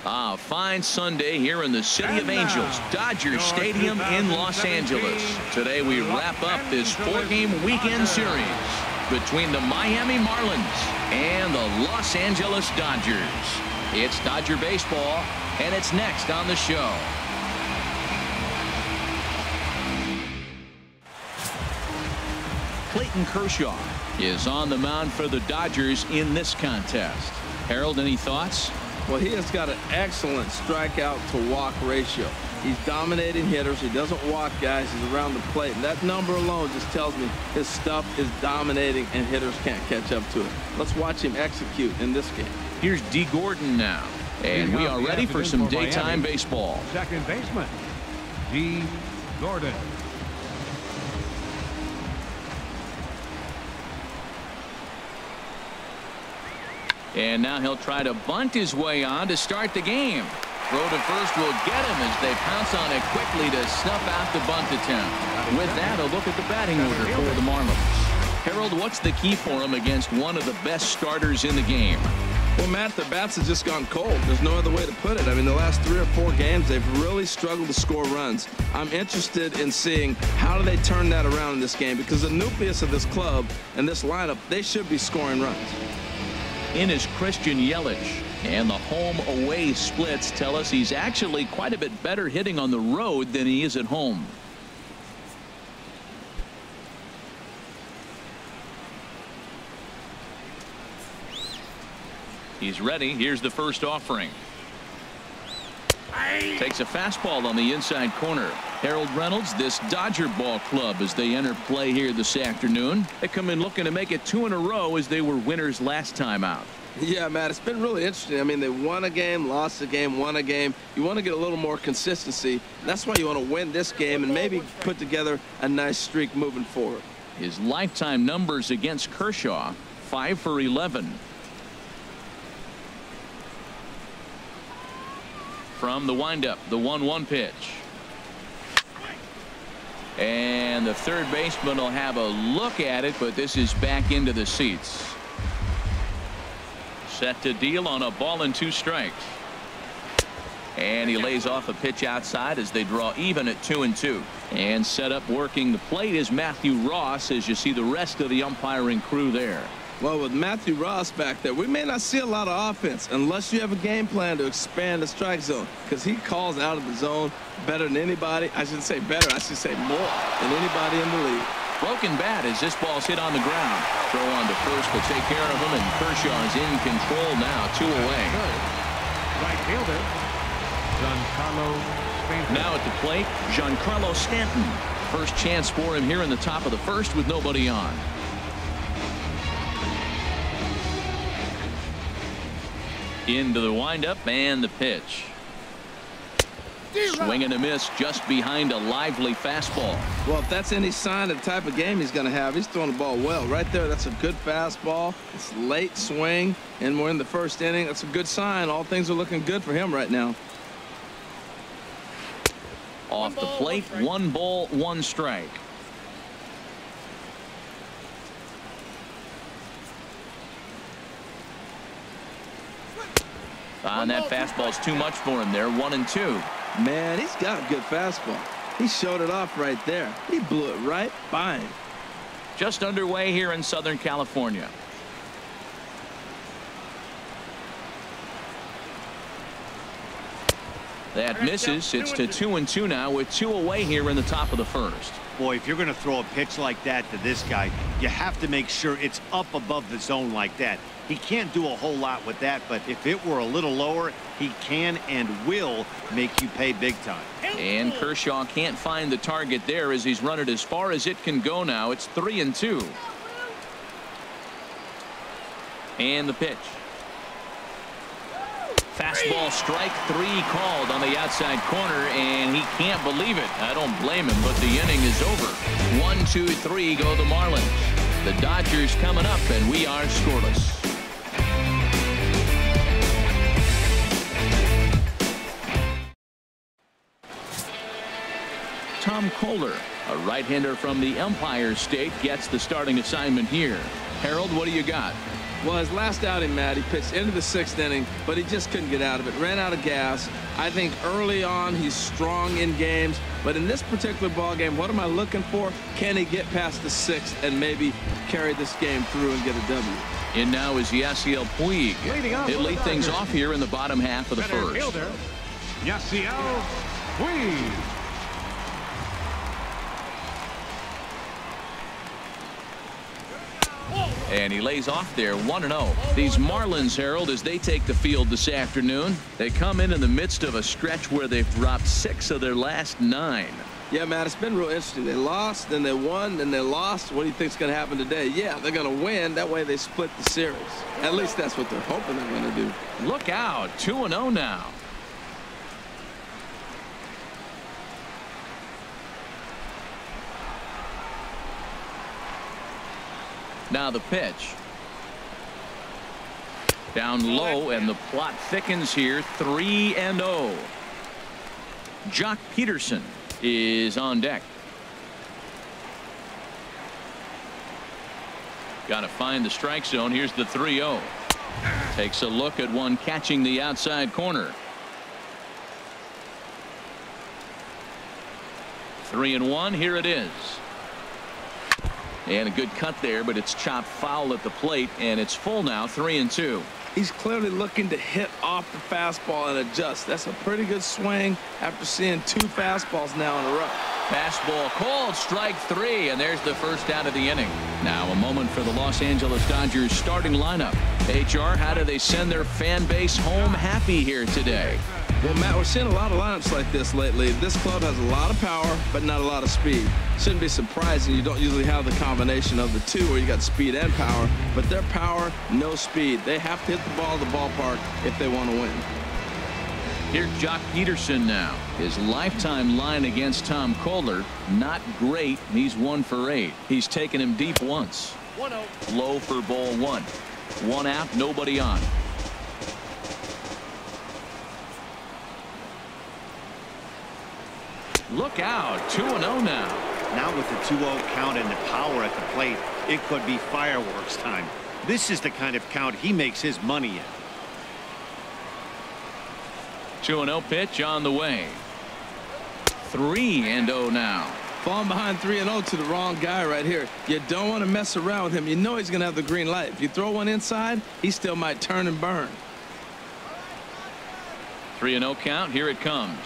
A fine Sunday here in the City of Angels, Dodger Stadium in Los Angeles. Today we wrap up this 4-game weekend series between the Miami Marlins and the Los Angeles Dodgers. It's Dodger baseball, and it's next on the show. Clayton Kershaw is on the mound for the Dodgers in this contest. Harold, any thoughts? Well, he has got an excellent strikeout to walk ratio. He's dominating hitters. He doesn't walk guys. He's around the plate. And that number alone just tells me his stuff is dominating and hitters can't catch up to it. Let's watch him execute in this game. Here's D. Gordon now. And we are ready for some daytime baseball. Second baseman, D. Gordon. And now he'll try to bunt his way on to start the game. Throw to first will get him as they pounce on it quickly to snuff out the bunt attempt. With that, a look at the batting order for the Marlins. Harold, what's the key for him against one of the best starters in the game? Well, Matt, their bats have just gone cold. There's no other way to put it. I mean, the last 3 or 4 games, they've really struggled to score runs. I'm interested in seeing how do they turn that around in this game, because the nucleus of this club and this lineup, they should be scoring runs. In is Christian Yelich, and the home-away splits tell us he's actually quite a bit better hitting on the road than he is at home. He's ready. Here's the first offering. Takes a fastball on the inside corner. Harold Reynolds, this Dodger ball club as they enter play here this afternoon. They come in looking to make it 2 in a row as they were winners last time out. Yeah, Matt, it's been really interesting. I mean, they won a game, lost a game, won a game. You want to get a little more consistency. That's why you want to win this game and maybe put together a nice streak moving forward. His lifetime numbers against Kershaw, 5 for 11. From the windup, the 1-1 pitch. And the third baseman will have a look at it, but this is back into the seats. Set to deal on a ball and 2 strikes. And he lays off a pitch outside as they draw even at 2-2. And set up working the plate is Matthew Ross as you see the rest of the umpiring crew there. Well, with Matthew Ross back there, we may not see a lot of offense unless you have a game plan to expand the strike zone, because he calls out of the zone better than anybody. I shouldn't say better, I should say more than anybody in the league. Broken bat as this ball's hit on the ground. Throw on to first will take care of him, and Kershaw is in control now, 2 away. Right fielder, Giancarlo Stanton. Now at the plate, Giancarlo Stanton. First chance for him here in the top of the first with nobody on. Into the windup and the pitch. Swing and a miss just behind a lively fastball. Well, if that's any sign of the type of game he's going to have, he's throwing the ball well. Right there, that's a good fastball. It's late swing, and we're in the first inning. That's a good sign. All things are looking good for him right now. Off the plate, 1 ball, 1 strike. And that fastball's too much for him there, 1-2. Man, he's got a good fastball. He showed it off right there. He blew it right by him. Just underway here in Southern California. That misses. It's to 2-2 now with 2 away here in the top of the first. Boy, if you're going to throw a pitch like that to this guy, you have to make sure it's up above the zone like that. He can't do a whole lot with that, but if it were a little lower, he can and will make you pay big time. And Kershaw can't find the target there as he's run it as far as it can go now. It's 3-2. And the pitch. Fastball strike 3 called on the outside corner, and he can't believe it. I don't blame him, but the inning is over. 1, 2, 3 go the Marlins. The Dodgers coming up, and we are scoreless. Tom Kohler, a right-hander from the Empire State, gets the starting assignment here. Harold, what do you got? Well, his last outing, Matt, he pitched into the 6th inning, but he just couldn't get out of it. Ran out of gas. I think early on he's strong in games, but in this particular ball game, what am I looking for? Can he get past the 6th and maybe carry this game through and get a W? In now is Yasiel Puig. He'll lead things off here in the bottom half of the first. Yasiel Puig. And he lays off there 1-0. These Marlins, Harold, as they take the field this afternoon, they come in the midst of a stretch where they've dropped 6 of their last 9. Yeah, Matt, it's been real interesting. They lost, then they won, then they lost. What do you think's going to happen today? Yeah, they're going to win. That way they split the series. At least that's what they're hoping they're going to do. Look out, 2-0 now. Now the pitch. Down low, and the plot thickens here. 3-0. Jock Peterson is on deck. Got to find the strike zone. Here's the 3-0. Takes a look at one catching the outside corner. 3-1. Here it is. And a good cut there, but it's chopped foul at the plate, and it's full now. 3-2. He's clearly looking to hit off the fastball and adjust. That's a pretty good swing after seeing 2 fastballs now in a row. Fastball called, strike 3, and there's the first out of the inning. Now a moment for the Los Angeles Dodgers starting lineup. HR, how do they send their fan base home happy here today? Well, Matt, we're seeing a lot of lineups like this lately. This club has a lot of power, but not a lot of speed. Shouldn't be surprising. You don't usually have the combination of the two where you got speed and power, but their power, no speed. They have to hit the ball at the ballpark if they want to win. Here's Jock Peterson now. His lifetime line against Tom Kohler, not great. He's 1 for 8. He's taken him deep once. 1-0. Low for ball 1. 1 out, nobody on. Look out, 2-0 now. Now with the 2-0 count and the power at the plate, it could be fireworks time. This is the kind of count he makes his money in. 2-0 pitch on the way. 3-0 now. Falling behind 3-0 to the wrong guy right here. You don't want to mess around with him. You know he's going to have the green light. If you throw one inside, he still might turn and burn. 3-0 count. Here it comes.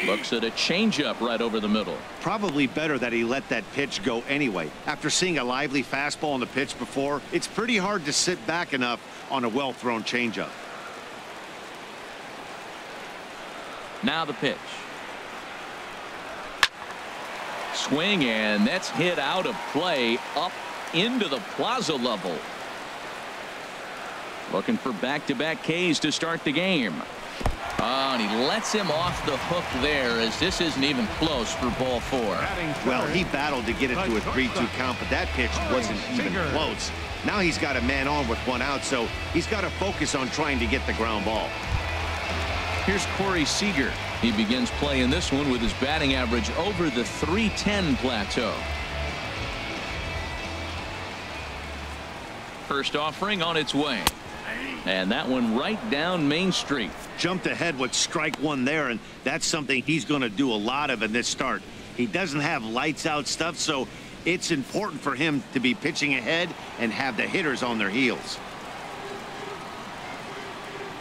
Looks at a changeup right over the middle. Probably better that he let that pitch go anyway. After seeing a lively fastball on the pitch before, it's pretty hard to sit back enough on a well-thrown changeup. Now the pitch. Swing, and that's hit out of play up into the plaza level. Looking for back-to-back Ks to start the game. Oh, and he lets him off the hook there, as this isn't even close for ball 4. Well, he battled to get it to a 3-2 count, but that pitch wasn't even close. Now he's got a man on with 1 out, so he's got to focus on trying to get the ground ball. Here's Corey Seager. He begins playing this one with his batting average over the .310 plateau. First offering on its way. And that one right down Main Street. Jumped ahead with strike 1 there, and that's something he's going to do a lot of in this start. He doesn't have lights out stuff, so it's important for him to be pitching ahead and have the hitters on their heels.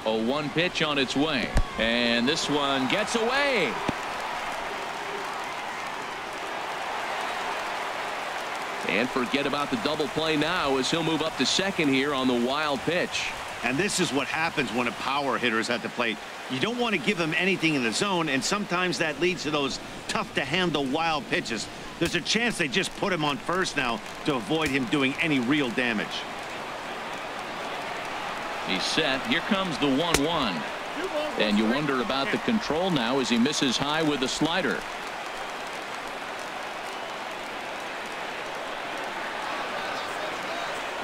0-1 pitch on its way, and this one gets away. And forget about the double play now, as he'll move up to second here on the wild pitch. And this is what happens when a power hitter is at the plate. You don't want to give him anything in the zone, and sometimes that leads to those tough to handle wild pitches. There's a chance they just put him on first now to avoid him doing any real damage. He's set. Here comes the 1-1. And you wonder about the control now as he misses high with the slider.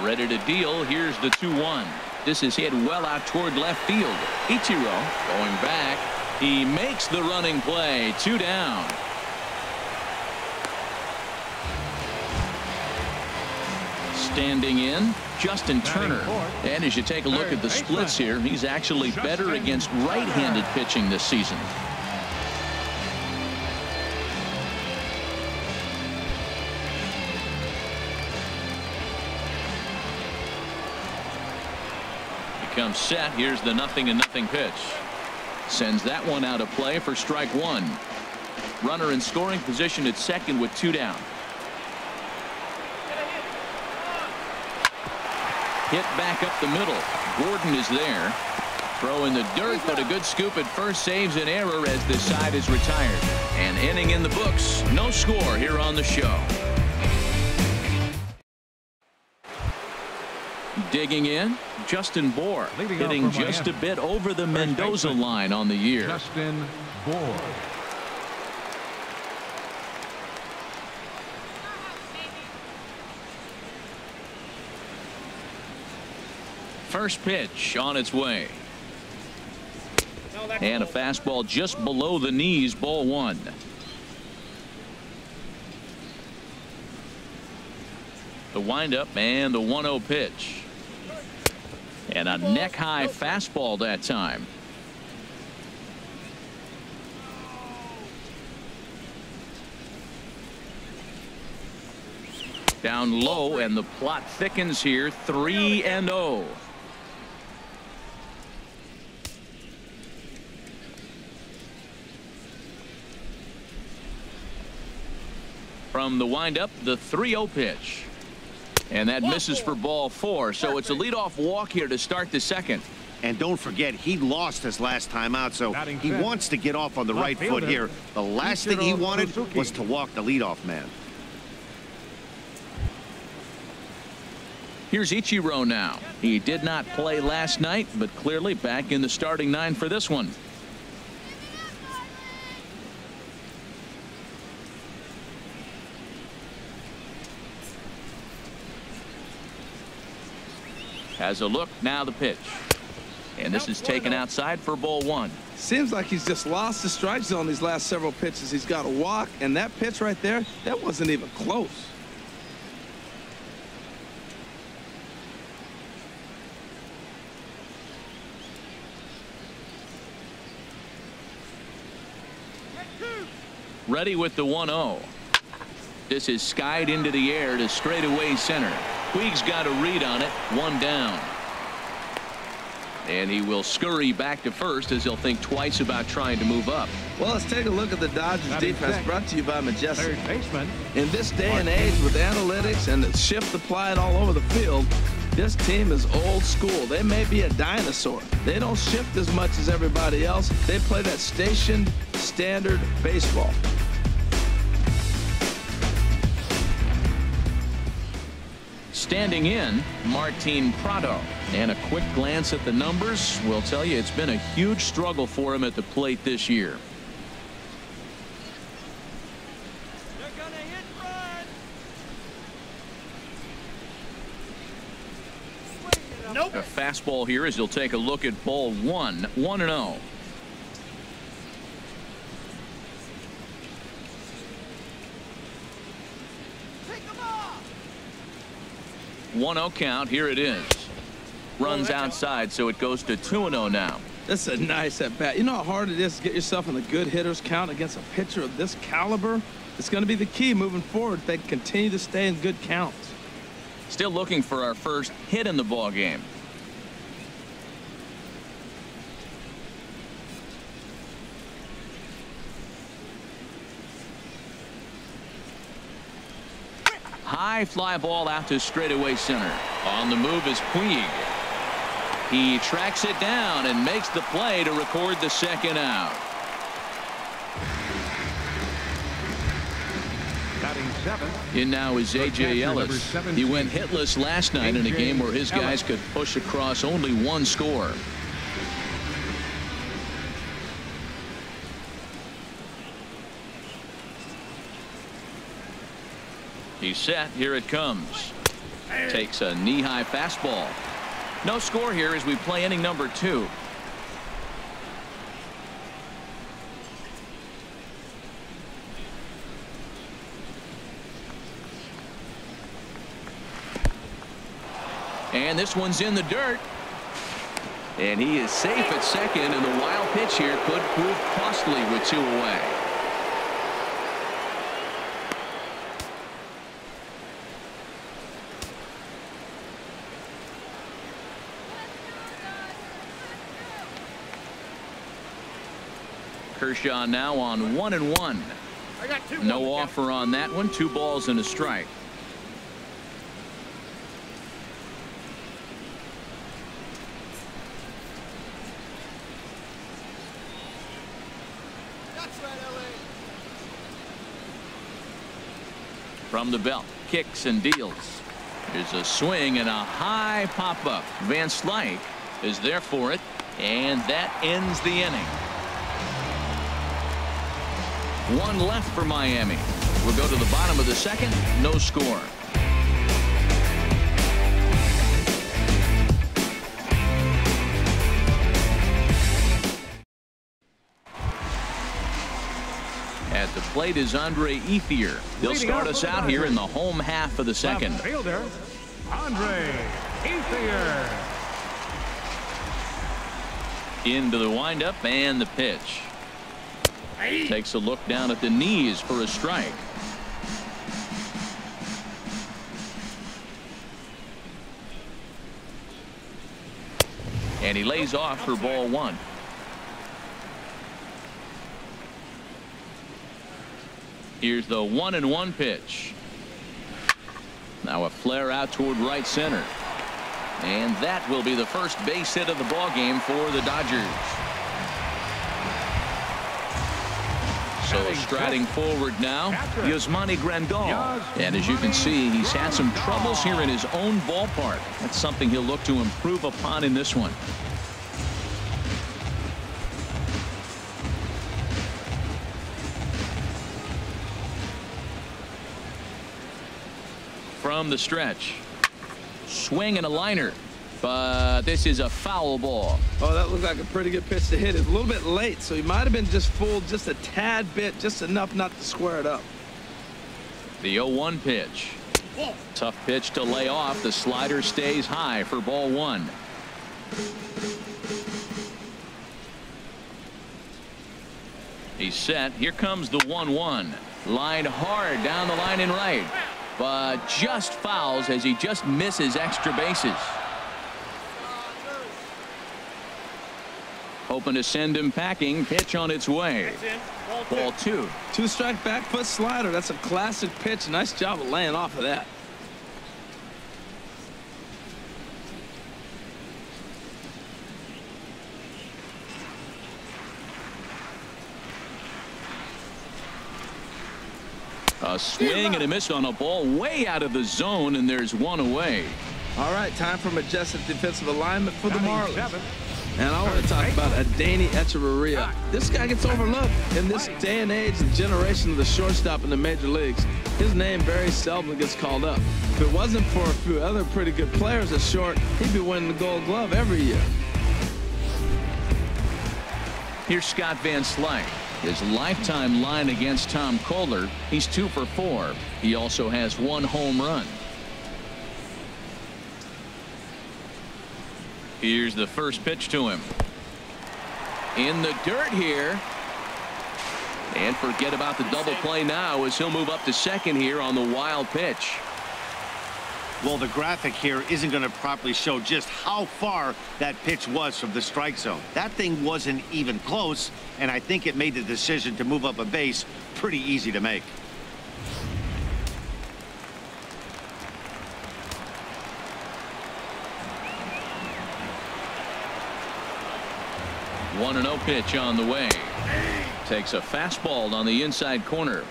Ready to deal. Here's the 2-1. This is hit well out toward left field. Ichiro going back. He makes the running play. 2 down. Standing in, Justin Turner. And as you take a look at the splits here, he's actually better against right-handed pitching this season. Comes set. Here's the 0-0 pitch. Sends that one out of play for strike one. Runner in scoring position at second with 2 down. Hit back up the middle. Gordon is there. Throw in the dirt, but a good scoop at first saves an error as this side is retired. An inning in the books. No score here on the show. Digging in, Justin Bohr, hitting just a bit over the Mendoza line on the year. Justin Bohr. First pitch on its way. And a fastball just below the knees, ball one. The windup and the 1-0 pitch. And a neck-high fastball that time. Down low, and the plot thickens here. 3-0. From the windup, the 3-0 pitch. And that misses for ball 4, so it's a leadoff walk here to start the second. And don't forget, he lost his last time out, so he wants to get off on the right foot here. The last thing he wanted was to walk the leadoff man. Here's Ichiro now. He did not play last night, but clearly back in the starting 9 for this one. Has a look, now the pitch. And this is taken outside for ball 1. Seems like he's just lost the strike zone these last several pitches. He's got a walk, and that pitch right there, that wasn't even close. Ready with the 1-0. This is skied into the air to straightaway center. Puig's got a read on it. 1 down. And he will scurry back to first as he'll think twice about trying to move up. Well, let's take a look at the Dodgers defense, brought to you by Majestic. Third baseman. In this day and age with analytics and the shift applied all over the field, this team is old school. They may be a dinosaur. They don't shift as much as everybody else. They play that stationed standard baseball. Standing in, Martin Prado. And a quick glance at the numbers will tell you it's been a huge struggle for him at the plate this year. They're gonna hit run. Nope. A fastball here as he'll take a look at ball 1. 1-0. Take them off. 1-0 count. Here it is. Runs outside, so it goes to 2-0 now. That's a nice at bat. You know how hard it is to get yourself in the good hitters count against a pitcher of this caliber? It's going to be the key moving forward. They continue to stay in good counts. Still looking for our first hit in the ball game. High fly ball out to straightaway center. On the move is Puig. He tracks it down and makes the play to record the second out. Batting 7th. In now is A.J. Ellis. He went hitless last night in a game where his guys could push across only 1 score. He's set. Here it comes. Takes a knee-high fastball. No score here as we play inning number 2. And this one's in the dirt. And he is safe at second, and the wild pitch here could prove costly with 2 away. Kershaw now on 1-1. No offer on that one. 2 balls and a strike. From the belt, kicks and deals. There's a swing and a high pop-up. Van Slyke is there for it, and that ends the inning. 1 left for Miami. We'll go to the bottom of the second. No score. At the plate is Andre Ethier. He'll start us out here in the home half of the second. Left fielder, Andre Ethier. Into the windup and the pitch. Takes a look down at the knees for a strike. And he lays off for ball 1. Here's the 1-1 pitch. Now a flare out toward right center. And that will be the first base hit of the ball game for the Dodgers. So striding forward now, Yasmani Grandal. And as you can see, he's had some troubles here in his own ballpark. That's something he'll look to improve upon in this one. From the stretch. Swing and a liner. But this is a foul ball. Oh, that looked like a pretty good pitch to hit. It's a little bit late, so he might have been just fooled just a tad bit, just enough not to square it up. The 0-1 pitch. Tough pitch to lay off. The slider stays high for ball 1. He's set. Here comes the 1-1. Lined hard down the line in right. But just fouls as he just misses extra bases. Hoping to send him packing. Pitch on its way. Ball 2. 2-strike back foot slider. That's a classic pitch. Nice job of laying off of that. A swing and a miss on a ball way out of the zone, and there's 1 away. All right, time for majestic defensive alignment for the Marlins. And I want to talk about Adeiny Echeverria. This guy gets overlooked in this day and age and generation of the shortstop in the major leagues. His name very seldom gets called up. If it wasn't for a few other pretty good players at short, he'd be winning the Gold Glove every year. Here's Scott Van Slyke. His lifetime line against Tom Kohler, he's 2 for 4. He also has 1 home run. Here's the first pitch to him. In the dirt here. And forget about the double play now as he'll move up to second here on the wild pitch. Well, the graphic here isn't going to properly show just how far that pitch was from the strike zone. That thing wasn't even close, and I think it made the decision to move up a base pretty easy to make. One 1-0 pitch on the way. Takes a fastball on the inside corner.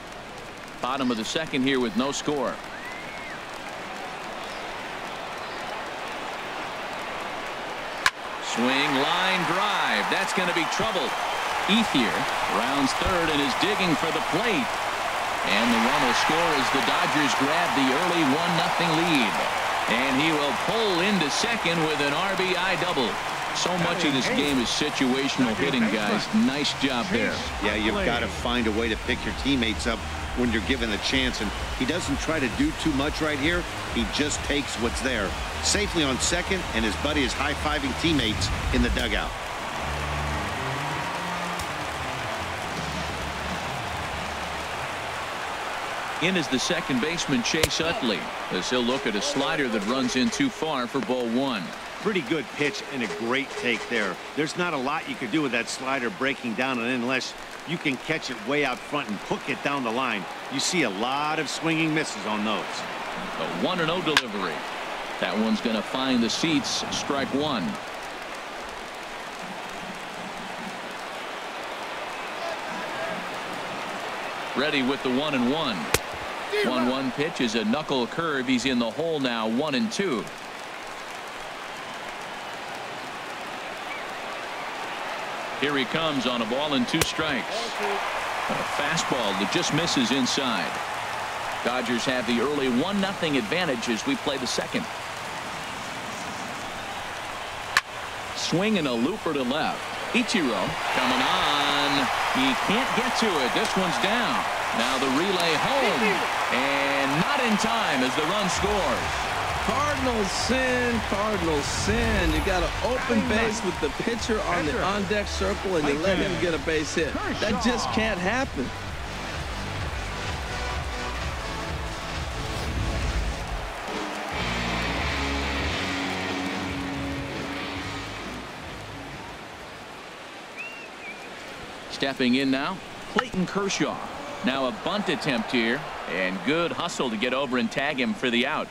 Bottom of the second here with no score. Swing, line drive. That's going to be trouble. Ethier rounds third and is digging for the plate. And the run will score as the Dodgers grab the early 1-0 lead. And he will pull into second with an RBI double. So much of this game is situational hitting, guys. Nice job there. Yeah, you've got to find a way to pick your teammates up when you're given the chance, and he doesn't try to do too much right here. He just takes what's there. Safely on second, and his buddy is high-fiving teammates in the dugout. In is the second baseman, Chase Utley, as he'll look at a slider that runs in too far for ball one. Pretty good pitch and a great take there. There's not a lot you could do with that slider breaking down, and unless you can catch it way out front and hook it down the line, you see a lot of swinging misses on those. A 1-0 delivery. That one's going to find the seats. Strike one. Ready with the 1-1. 1-1 pitch is a knuckle curve. He's in the hole now. 1-2. Here he comes on a ball and 2 strikes. A fastball that just misses inside. Dodgers have the early 1-0 advantage as we play the second. Swing and a looper to left. Ichiro coming on. He can't get to it. This one's down. Now the relay home. And not in time as the run scores. Cardinals sin, Cardinals sin. You got an open base with the pitcher on the on-deck circle, and you let him get a base hit. That just can't happen. Stepping in now, Clayton Kershaw. Now a bunt attempt here, and good hustle to get over and tag him for the out.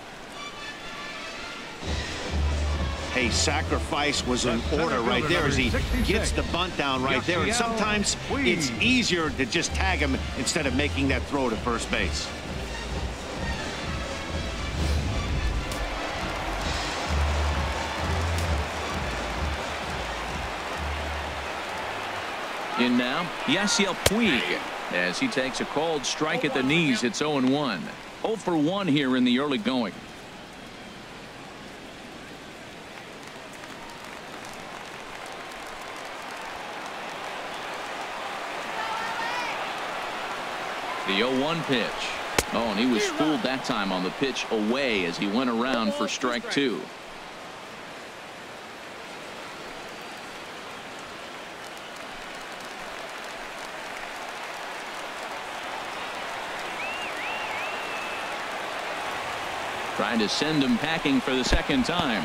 Hey, sacrifice was in order right there as he gets the bunt down right there. And sometimes it's easier to just tag him instead of making that throw to first base. In now, Yasiel Puig, as he takes a called strike at the knees. It's 0-1. 0 for 1 here in the early going. The 0-1 pitch. Oh, and he was fooled that time on the pitch away as he went around for strike 2. Trying to send him packing for the second time.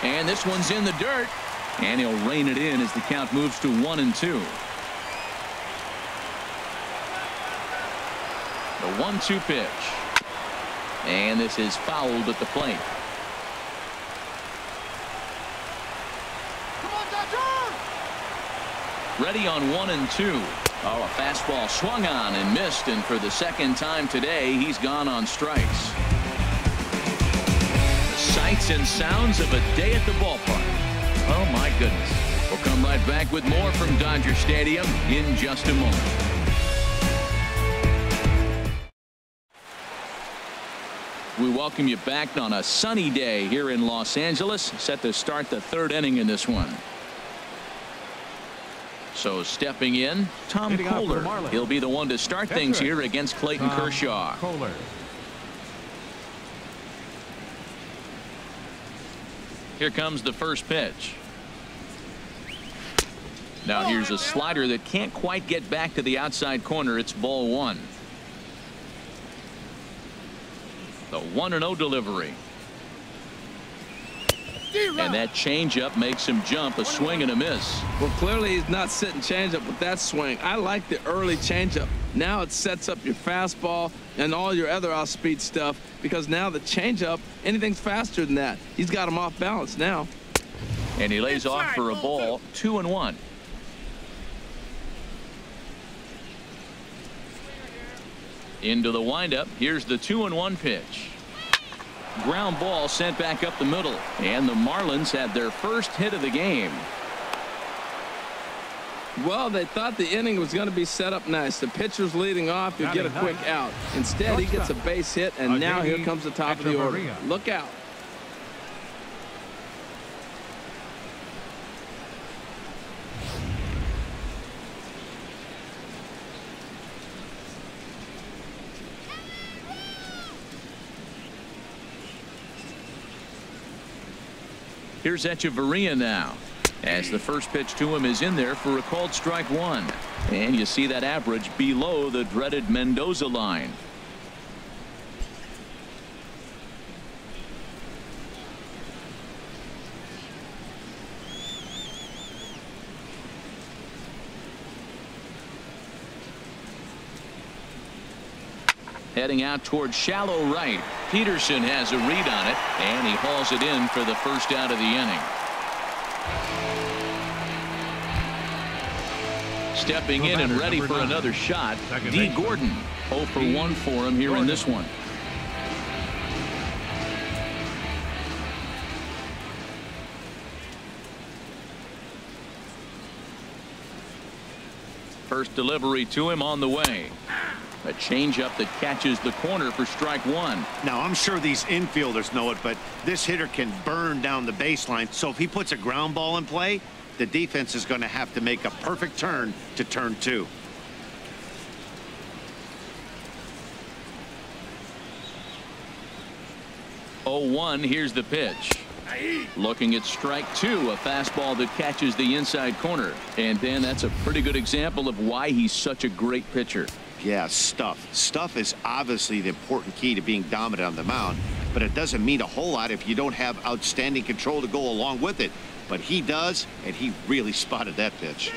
And this one's in the dirt. And he'll rein it in as the count moves to 1-2. The 1-2 pitch. And this is fouled at the plate. Come on, Dodger! Ready on 1-2. Oh, a fastball swung on and missed. And for the second time today, he's gone on strikes. Sights and sounds of a day at the ballpark. Oh, my goodness. We'll come right back with more from Dodger Stadium in just a moment. We welcome you back on a sunny day here in Los Angeles, set to start the third inning in this one. So stepping in, Tom Kohler. He'll be the one to start things here against Clayton Kershaw. Kohler. Here comes the first pitch. Now here's a slider that can't quite get back to the outside corner. It's ball one. The 1-0 delivery. And that changeup makes him jump. A swing and a miss. Well, clearly he's not sitting changeup with that swing. I like the early changeup. Now it sets up your fastball and all your other off-speed stuff, because now the changeup, anything's faster than that. He's got him off balance now. And he lays off for a ball. 2-1. Into the windup. Here's the 2-1 pitch. Ground ball sent back up the middle. And the Marlins had their first hit of the game. Well, they thought the inning was going to be set up nice. The pitcher's leading off. You get a quick out. Instead, he gets a base hit, and now here comes the top of the order. Look out. Here's Echeverria now, as the first pitch to him is in there for a called strike one. And you see that average below the dreaded Mendoza line. Heading out towards shallow right. Peterson has a read on it, and he hauls it in for the first out of the inning. Stepping in and ready for another shot, D. Gordon. 0 for 1 for him here in this one. First delivery to him on the way. A changeup that catches the corner for strike one. Now, I'm sure these infielders know it, but this hitter can burn down the baseline. So if he puts a ground ball in play, the defense is going to have to make a perfect turn to turn two. Oh, 1. Here's the pitch. Looking at strike two, a fastball that catches the inside corner. And Dan, that's a pretty good example of why he's such a great pitcher. Yeah, stuff. Stuff is obviously the important key to being dominant on the mound, but it doesn't mean a whole lot if you don't have outstanding control to go along with it. But he does, and he really spotted that pitch.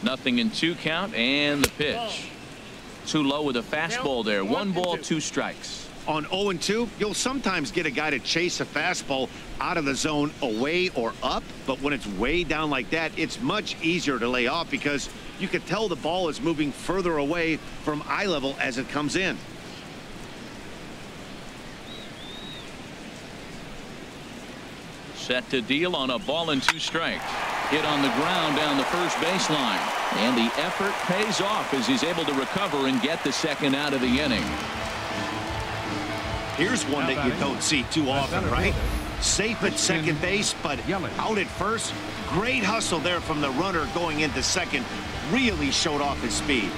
Nothing in 2 count, and the pitch. Too low with a fastball there. 1 ball, 2 strikes. On 0-2, you'll sometimes get a guy to chase a fastball out of the zone away or up, but when it's way down like that, it's much easier to lay off because you can tell the ball is moving further away from eye level as it comes in. Set to deal on a ball and 2 strikes. Hit on the ground down the first baseline. And the effort pays off as he's able to recover and get the second out of the inning. Here's one that you don't see too often, right? Safe at second base, but out at first. Great hustle there from the runner going into second. Really showed off his speed.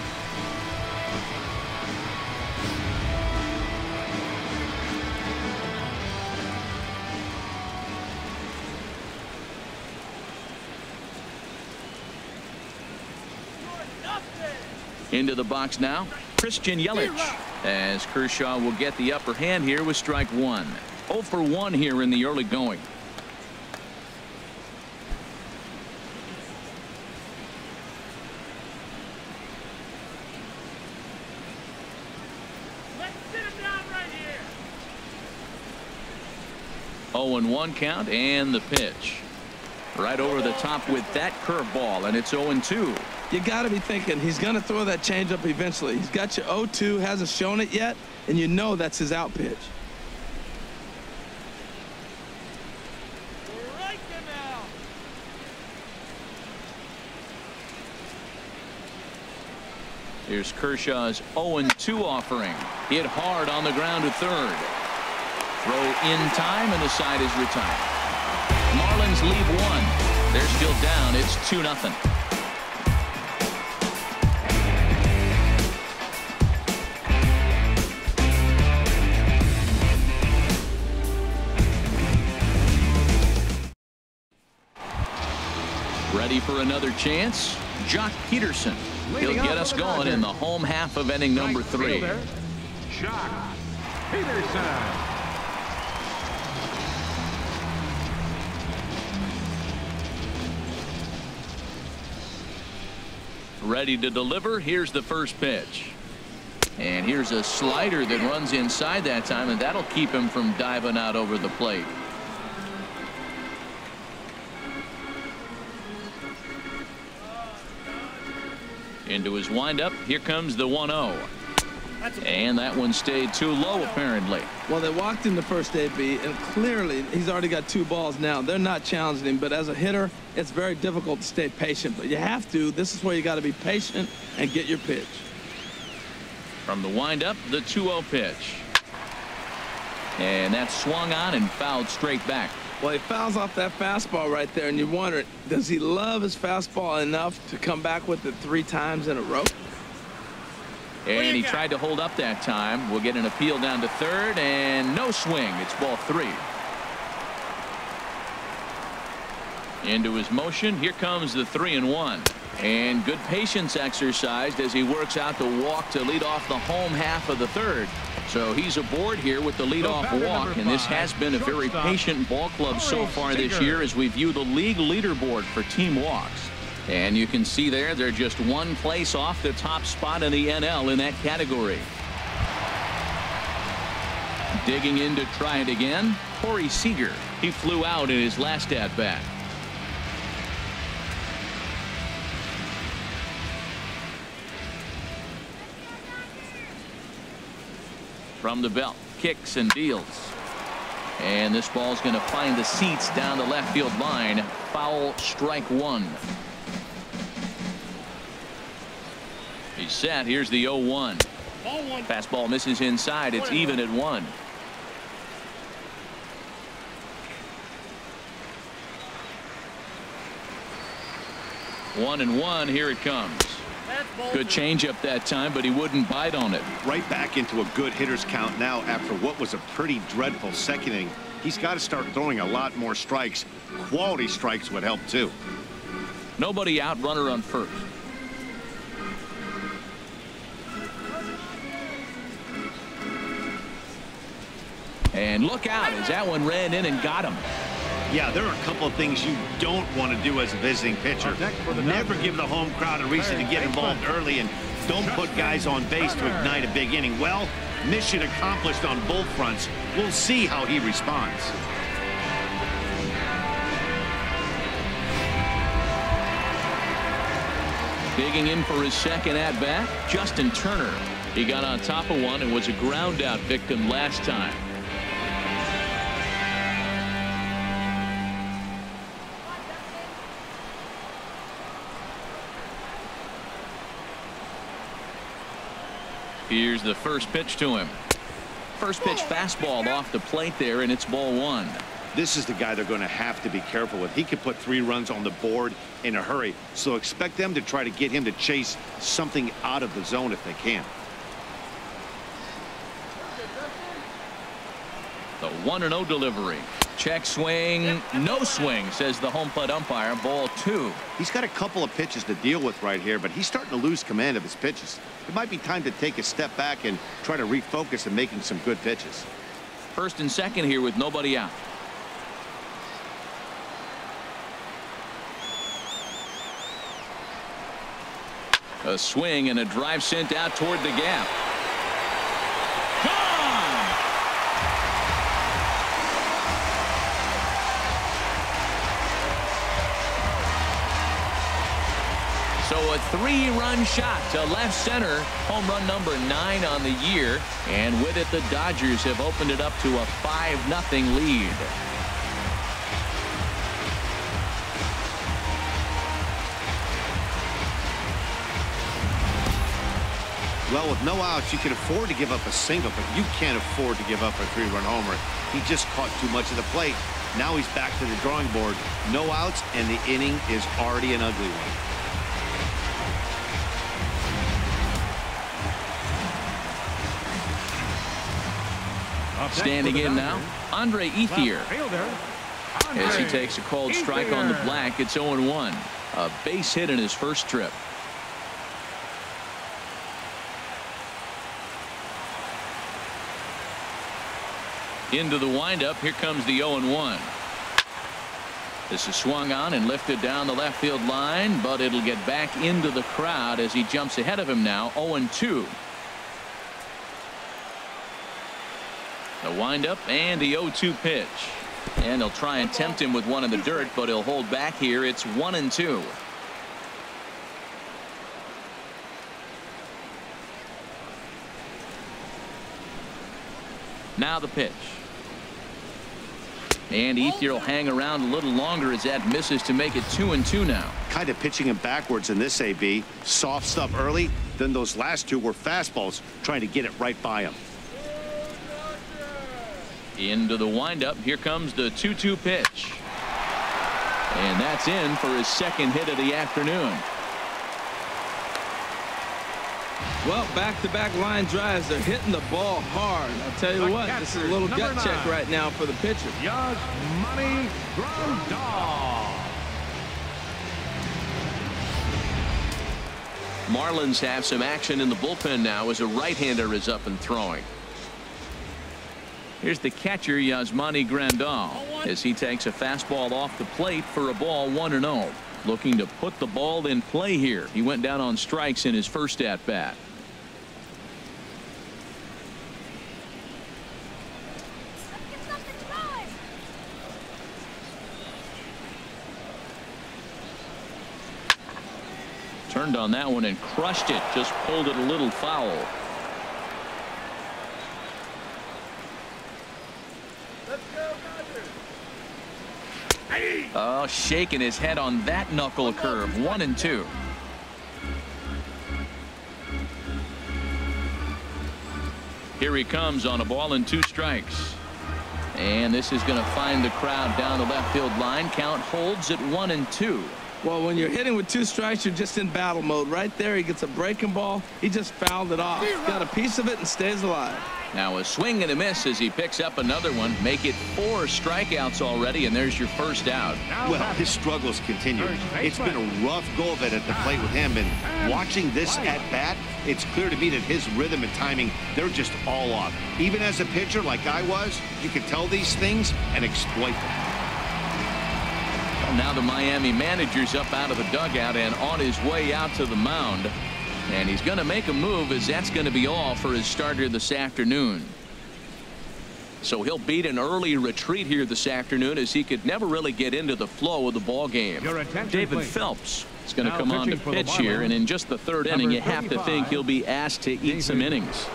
Into the box now, Christian Yelich, as Kershaw will get the upper hand here with strike one. 0 for 1 here in the early going. Let's sit him down right here. 0-1 count, and the pitch. Right over the top with that curveball, and it's 0-2. You got to be thinking he's going to throw that changeup eventually. He's got you 0-2, hasn't shown it yet, and you know that's his out pitch. Right them out. Here's Kershaw's 0-2 offering. Hit hard on the ground to third. Throw in time, and the side is retired. Marlins lead 1. They're still down. It's 2-0. Ready for another chance? Jock Peterson. He'll get us going in the home half of inning number 3. Jock Peterson. Ready to deliver. Here's the first pitch. And here's a slider that runs inside that time, and that'll keep him from diving out over the plate. Into his windup. Here comes the 1-0. And that one stayed too low, apparently. Well, they walked in the first AB, and clearly he's already got 2 balls now. They're not challenging him, but as a hitter, it's very difficult to stay patient. But you have to. This is where you got to be patient and get your pitch. From the windup, the 2-0 pitch. And that's swung on and fouled straight back. Well, he fouls off that fastball right there, and you wonder, does he love his fastball enough to come back with it 3 times in a row? And he tried to hold up that time. We'll get an appeal down to third, and no swing. It's ball 3. Into his motion. Here comes the 3-1. And good patience exercised as he works out the walk to lead off the home half of the third. So he's aboard here with the leadoff walk, and this has been a very patient ball club so far this year as we view the league leaderboard for team walks. And you can see there they're just one place off the top spot in the NL in that category. Digging in to try it again, Corey Seager. He flew out in his last at-bat. From the belt, kicks and deals. And this ball's going to find the seats down the left field line. Foul, strike 1. He's set. Here's the 0-1. Fastball misses inside. It's even at 1. One and one. Here it comes. Good changeup that time, but he wouldn't bite on it. Right back into a good hitter's count now after what was a pretty dreadful second inning. He's got to start throwing a lot more strikes. Quality strikes would help too. Nobody out, runner on first. And look out as that one ran in and got him. Yeah, there are a couple of things you don't want to do as a visiting pitcher. Never give the home crowd a reason to get involved early, and don't put guys on base to ignite a big inning. Well, mission accomplished on both fronts. We'll see how he responds. Digging in for his second at-bat, Justin Turner. He got on top of one and was a ground-out victim last time. Here's the first pitch to him. First pitch fastball off the plate there, and it's ball 1. This is the guy they're going to have to be careful with. He could put 3 runs on the board in a hurry, so expect them to try to get him to chase something out of the zone if they can. The 1-0 delivery. Check swing, no swing, says the home plate umpire. Ball 2. He's got a couple of pitches to deal with right here, but he's starting to lose command of his pitches. It might be time to take a step back and try to refocus on making some good pitches. First and second here with nobody out. A swing and a drive sent out toward the gap. So a 3-run shot to left center. Home run number 9 on the year. And with it, the Dodgers have opened it up to a 5-0 lead. Well, with no outs, you can afford to give up a single, but you can't afford to give up a 3-run homer. He just caught too much of the plate. Now he's back to the drawing board. No outs, and the inning is already an ugly one. Standing in now, Andre Ethier. As he takes a cold strike on the black, it's 0-1. A base hit in his first trip. Into the windup. Here comes the 0-1. This is swung on and lifted down the left field line, but it'll get back into the crowd as he jumps ahead of him now. 0-2. The windup and the 0-2 pitch. And they'll try and tempt him with one in the dirt, but he'll hold back here. It's 1-2. Now the pitch. And Ethier will hang around a little longer as that misses to make it 2-2 now. Kind of pitching him backwards in this AB. Soft stuff early, then those last 2 were fastballs, trying to get it right by him. Into the windup. Here comes the 2-2 pitch. And that's in for his second hit of the afternoon. Well, back-to-back line drives. They're hitting the ball hard. I'll tell you what, this is a little gut check right now for the pitcher. Yasmani Grandal. Marlins have some action in the bullpen now as a right-hander is up and throwing. Here's the catcher, Yasmani Grandal, as he takes a fastball off the plate for a ball 1-0. Looking to put the ball in play here. He went down on strikes in his first at-bat. Turned on that one and crushed it. Just pulled it a little foul. Let's go, Dodgers. Oh, shaking his head on that knuckle curve. 1-2. Here he comes on a ball and 2 strikes. And this is going to find the crowd down the left field line. Count holds at 1-2. Well, when you're hitting with 2 strikes, you're just in battle mode. Right there, he gets a breaking ball. He just fouled it off. Got a piece of it and stays alive. Now a swing and a miss as he picks up another one. Make it 4 strikeouts already, and there's your first out. Well, his struggles continue. It's been a rough go of it at the plate with him, and watching this at bat, it's clear to me that his rhythm and timing, they're just all off. Even as a pitcher like I was, you can tell these things and exploit them. Now the Miami manager's up out of the dugout and on his way out to the mound. And he's going to make a move, as that's going to be all for his starter this afternoon. So he'll beat an early retreat here this afternoon, as he could never really get into the flow of the ball game. David Phelps is going to come on to pitch here, and in just the 3rd inning, you have to think he'll be asked to eat some innings.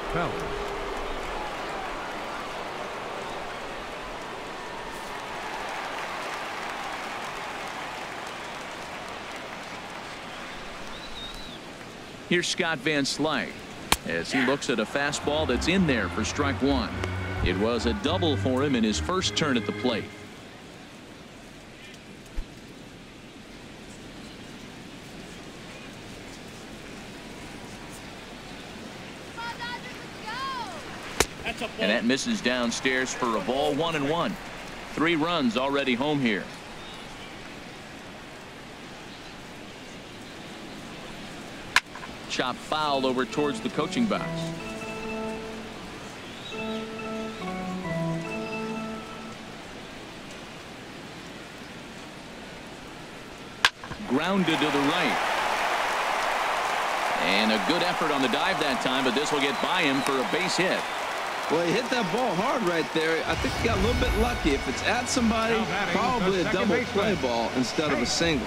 Here's Scott Van Slyke as he looks at a fastball that's in there for strike 1. It was a double for him in his first turn at the plate. And that misses downstairs for a ball. 1-1. 3 runs already home here. Chop foul over towards the coaching box. Grounded to the right. And a good effort on the dive that time, but this will get by him for a base hit. Well, he hit that ball hard right there. I think he got a little bit lucky. If it's at somebody, probably a double play ball instead of a single.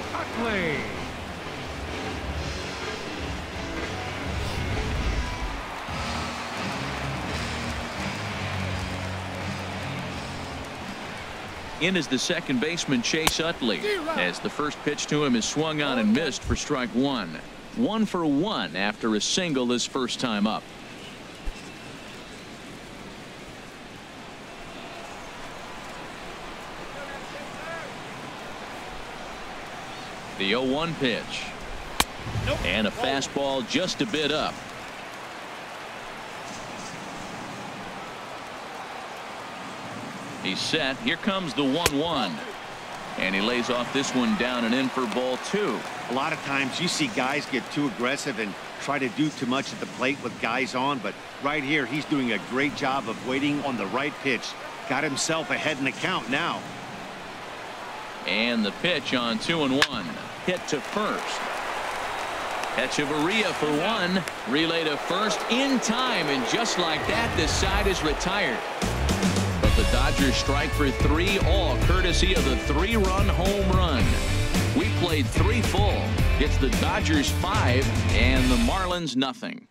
In is the second baseman, Chase Utley, as the first pitch to him is swung on and missed for strike 1. 1 for 1 after a single his first time up. The 0-1 pitch. And a fastball just a bit up. He's set. Here comes the 1-1. And he lays off this one down and in for ball 2. A lot of times you see guys get too aggressive and try to do too much at the plate with guys on, but right here he's doing a great job of waiting on the right pitch. Got himself ahead in the count now. And the pitch on 2-1. Hit to first. Echeverria for 1. Relay to first in time, and just like that, this side is retired. But the Dodgers strike for 3, all courtesy of the 3-run home run. We played 3 full. It's the Dodgers 5 and the Marlins nothing.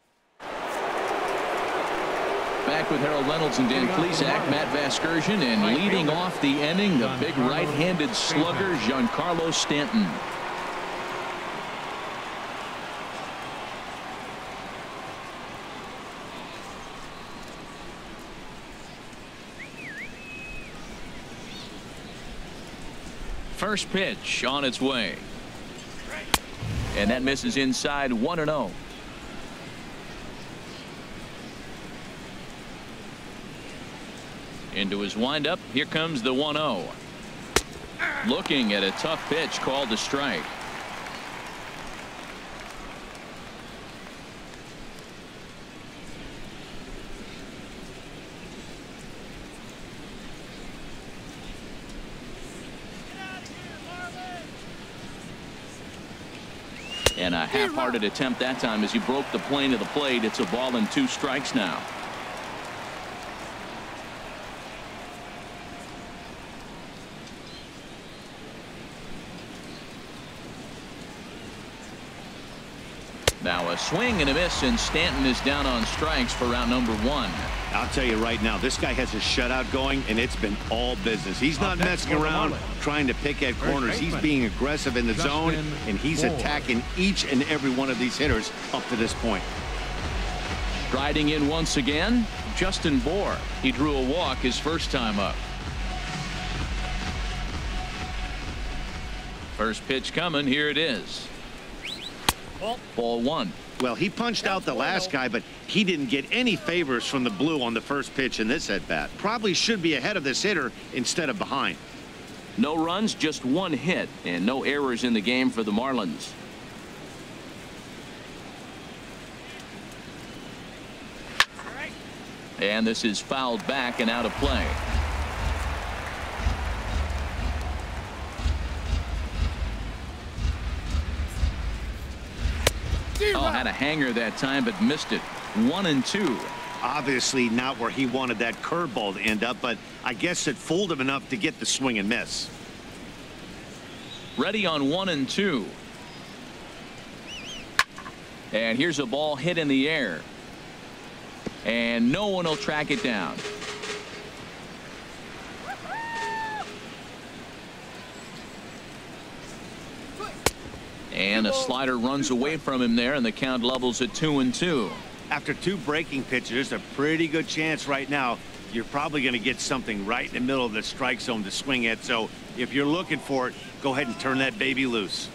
Back with Harold Reynolds and Dan Plesac, Matt Vasgersian, and leading off the inning, the big right-handed slugger, Giancarlo Stanton. First pitch on its way. And that misses inside. 1-0. Into his windup. Here comes the 1-0. Looking at a tough pitch called a strike. And a half-hearted attempt that time as he broke the plane of the plate. It's a ball and 2 strikes now. Now a swing and a miss, and Stanton is down on strikes for round number 1. I'll tell you right now, this guy has a shutout going, and it's been all business. He's not messing around trying to pick at corners. He's being aggressive in the zone, and he's attacking each and every one of these hitters up to this point. Striding in once again, Justin Bour. He drew a walk his first time up. First pitch coming. Here it is. Ball 1. Well, he punched out the last guy, but he didn't get any favors from the blue on the first pitch in this at-bat. Probably should be ahead of this hitter instead of behind. No runs, just 1 hit, and no errors in the game for the Marlins. And this is fouled back and out of play. Oh, had a hanger that time, but missed it. 1-2. Obviously not where he wanted that curveball to end up, but I guess it fooled him enough to get the swing and miss. Ready on 1-2. And here's a ball hit in the air. And no one will track it down. And a slider runs away from him there, and the count levels at 2-2. After 2 breaking pitches, there's a pretty good chance right now you're probably going to get something right in the middle of the strike zone to swing at. So if you're looking for it, go ahead and turn that baby loose.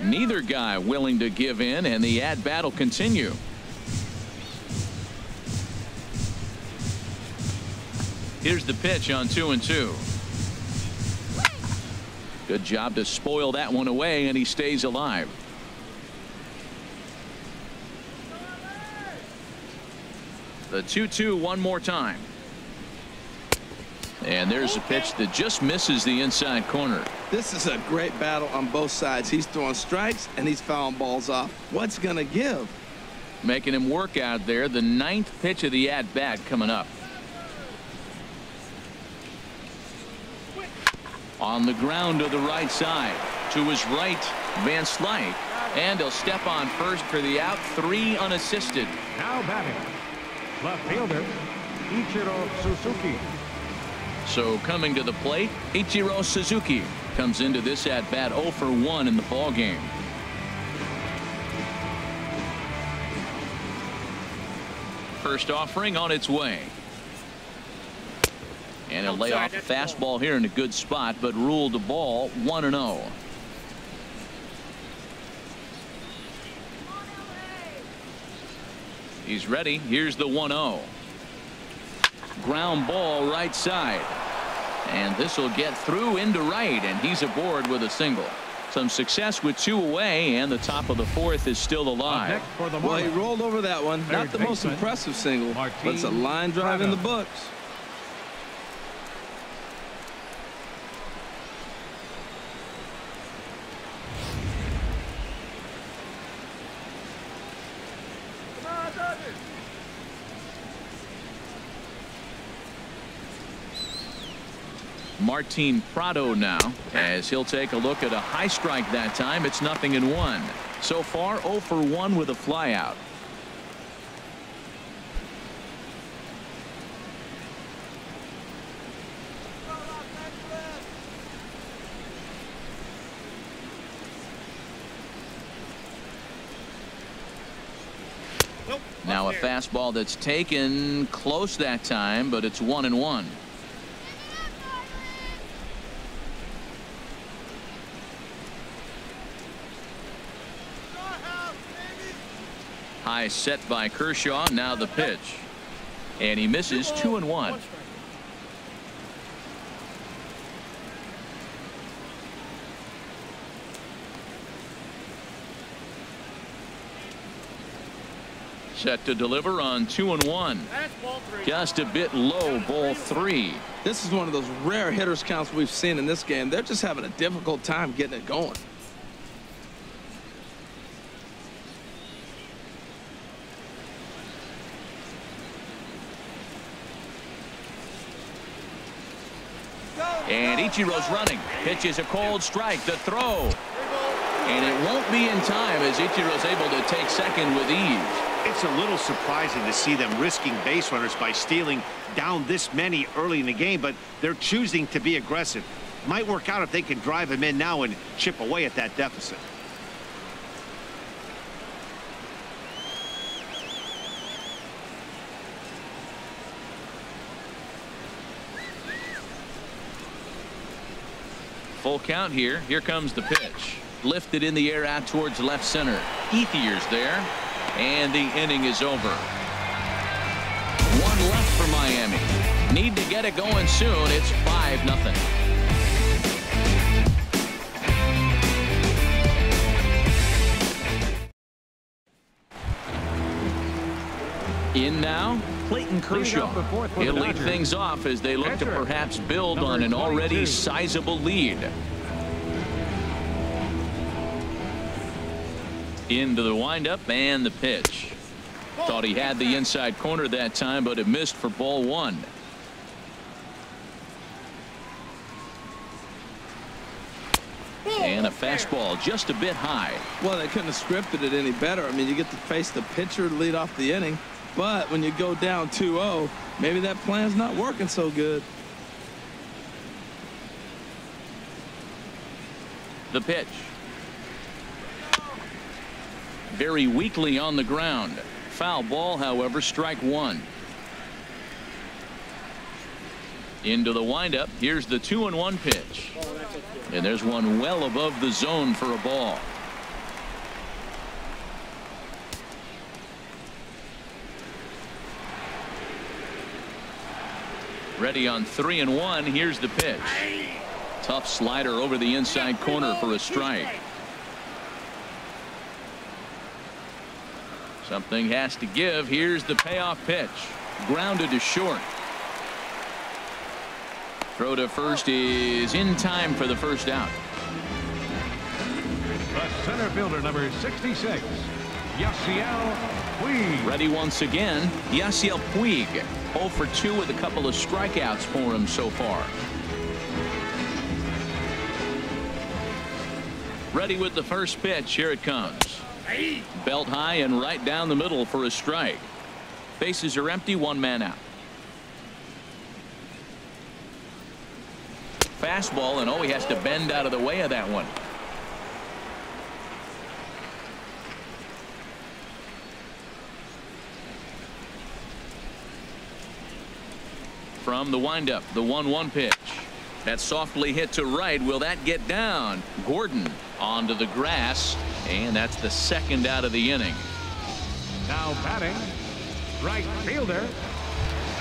Neither guy willing to give in, and the at-bat will continue. Here's the pitch on 2-2. Good job to spoil that one away, and he stays alive. The 2-2 one more time. And there's a pitch that just misses the inside corner. This is a great battle on both sides. He's throwing strikes and he's fouling balls off. What's going to give? Making him work out there. The 9th pitch of the at-bat coming up. On the ground to the right side. To his right, Van Slyke. And he'll step on first for the out. 3 unassisted. Now batting, left fielder, Ichiro Suzuki. So coming to the plate, Ichiro Suzuki comes into this at-bat 0 for 1 in the ballgame. First offering on its way. And he'll lay off a fastball here in a good spot, but ruled the ball 1-0. He's ready. Here's the 1-0. Ground ball right side. And this will get through into right, and he's aboard with a single. Some success with 2 away, and the top of the 4th is still alive. Well, he rolled over that one. Not the most impressive single, but it's a line drive in the books. Martin Prado now, as he'll take a look at a high strike that time. It's 0-1. So far 0 for 1 with a flyout. Now a fastball that's taken close that time, but it's 1-1. High set by Kershaw. Now the pitch. And he misses 2-1. Set to deliver on 2-1. Just a bit low, ball 3. This is one of those rare hitters counts we've seen in this game. They're just having a difficult time getting it going. And Ichiro's running. Pitch is a cold strike. The throw. And it won't be in time as Ichiro's able to take second with ease. It's a little surprising to see them risking base runners by stealing down this many early in the game, but they're choosing to be aggressive. Might work out if they can drive him in now and chip away at that deficit. Full count here. Here comes the pitch. Lifted in the air out towards left center. Ethier's there. And the inning is over. One left for Miami. Need to get it going soon. It's 5-0. In now, Clayton Kershaw. He'll lead things off as they look to perhaps build on an already sizable lead. Into the windup and the pitch. Thought he had the inside corner that time, but it missed for ball 1. And a fastball just a bit high. Well, they couldn't have scripted it any better. I mean, you get to face the pitcher to lead off the inning, but when you go down 2-0, maybe that plan's not working so good. The pitch. Very weakly on the ground. Foul ball, however, strike 1. Into the windup. Here's the 2-1 pitch. And there's one well above the zone for a ball. Ready on 3-1. Here's the pitch. Tough slider over the inside corner for a strike. Something has to give. Here's the payoff pitch. Grounded to short. Throw to first is in time for the first out. The center fielder, number 66, Yasiel Puig. Ready once again. Yasiel Puig. 0 for 2 with a couple of strikeouts for him so far. Ready with the first pitch. Here it comes. Belt high and right down the middle for a strike. Bases are empty. One man out. Fastball, and oh, he has to bend out of the way of that one. From the windup, the 1-1 pitch. That's softly hit to right. Will that get down? Gordon onto the grass, and that's the second out of the inning. Now batting, right fielder,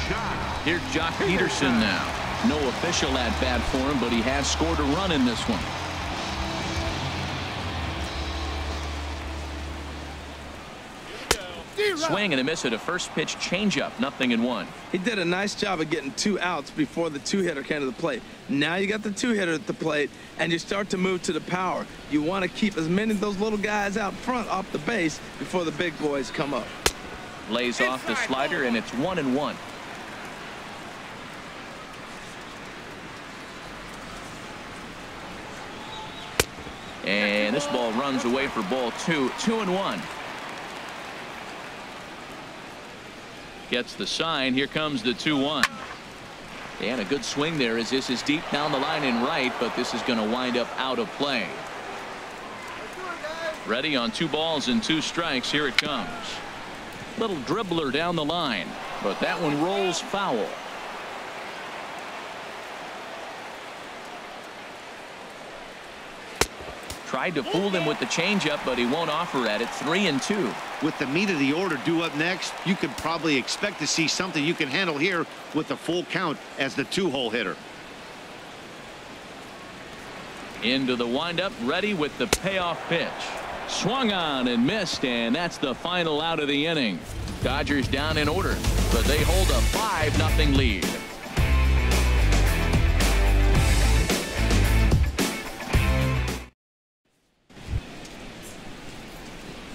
Jock. Here's Jock Peterson now. No official at bat for him, but he has scored a run in this one. Swing and a miss at a first pitch changeup. 0-1. He did a nice job of getting 2 outs before the 2-hitter came to the plate. Now you got the 2-hitter at the plate, and you start to move to the power. You want to keep as many of those little guys out front off the base before the big boys come up. Lays off the slider, and it's 1-1. And this ball runs away for ball 2. 2-1. Gets the sign. Here comes the 2-1. And a good swing there as this is deep down the line in right, but this is going to wind up out of play. Ready on 2 balls and 2 strikes. Here it comes. Little dribbler down the line, but that one rolls foul. Tried to fool him with the changeup, but he won't offer at it. 3-2. With the meat of the order due up next, you could probably expect to see something you can handle here with a full count as the 2-hole hitter. Into the windup, ready with the payoff pitch. Swung on and missed, and that's the final out of the inning. Dodgers down in order, but they hold a 5-0 lead.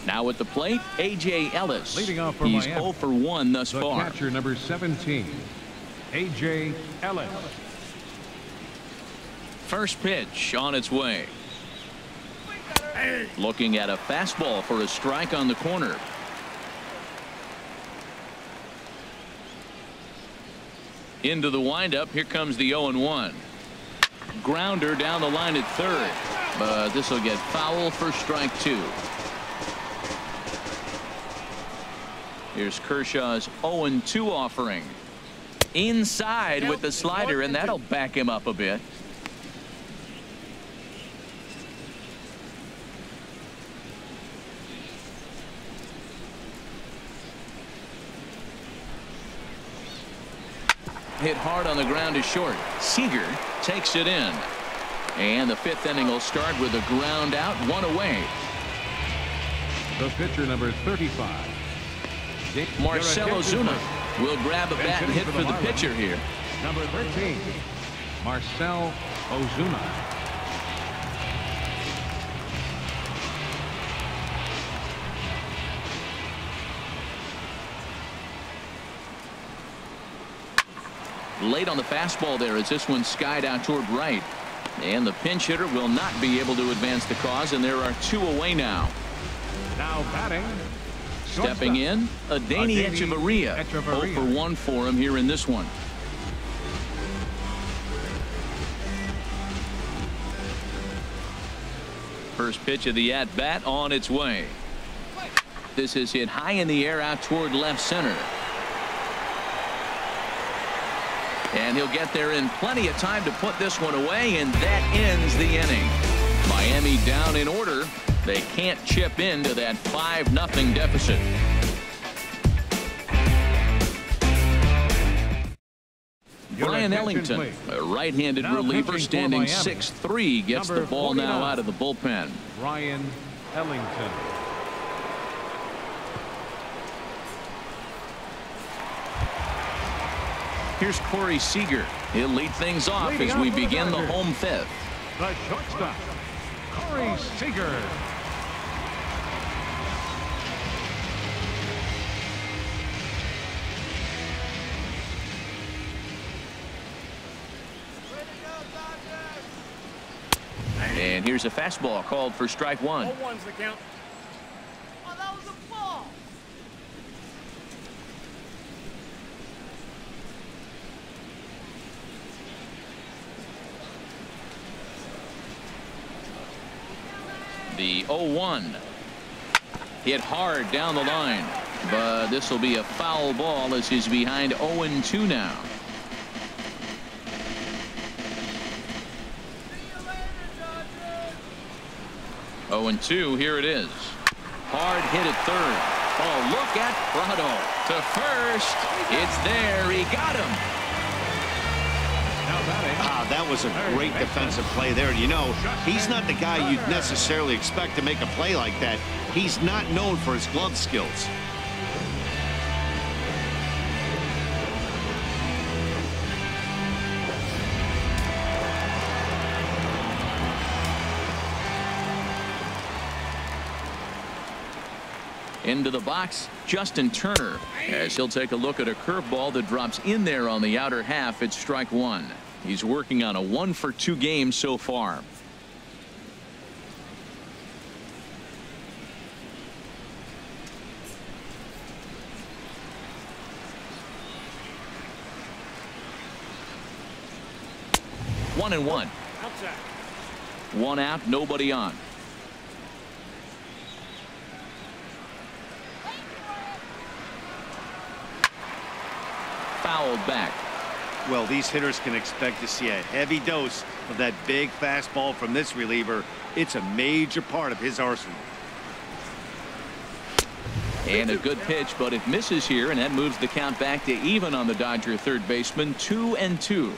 Now at the plate, A.J. Ellis. Leading off for He's Miami, 0 for 1 thus the far. catcher number 17, A.J. Ellis. First pitch on its way. Looking at a fastball for a strike on the corner. Into the windup. Here comes the 0-1. Grounder down the line at third, but this will get foul for strike 2. Here's Kershaw's 0-2 offering. Inside with the slider, and that'll back him up a bit. Hit hard on the ground to short. Seager takes it in. And the 5th inning will start with a ground out, 1 away. The pitcher number 35. Marcell Ozuna will grab a bat and hit for the pitcher here. Number 13, Marcell Ozuna. Late on the fastball there as this one skied out toward right. And the pinch hitter will not be able to advance the cause, and there are 2 away now. Now batting. Stepping in, Adeiny Echeverria. 0 for 1 for him here in this one. First pitch of the at-bat on its way. This is hit high in the air out toward left center. And he'll get there in plenty of time to put this one away, and that ends the inning. Miami down in order. They can't chip into that 5-0 deficit. Brian Ellington, a right-handed reliever, standing 6'3", gets the ball now out of the bullpen. Brian Ellington. Here's Corey Seager. He'll lead things off as we begin the home 5th. The shortstop, Corey Seager. And here's a fastball called for strike 1. 0-1's the count. Oh, that was a ball. The 0-1 hit hard down the line, but this will be a foul ball as he's behind 0-2 now. 0-2, here it is. Hard hit at third. Oh, look at Prado to first. It's there. He got him. That was a great defensive play there. You know, he's not the guy you'd necessarily expect to make a play like that. He's not known for his glove skills. Into the box, Justin Turner, as he'll take a look at a curveball that drops in there on the outer half. It's strike 1. He's working on a 1-for-2 game so far. One and one. Outside. 1 out, nobody on. Fouled back. Well, these hitters can expect to see a heavy dose of that big fastball from this reliever. It's a major part of his arsenal. And a good pitch, but it misses here, and that moves the count back to even on the Dodger third baseman, 2-2.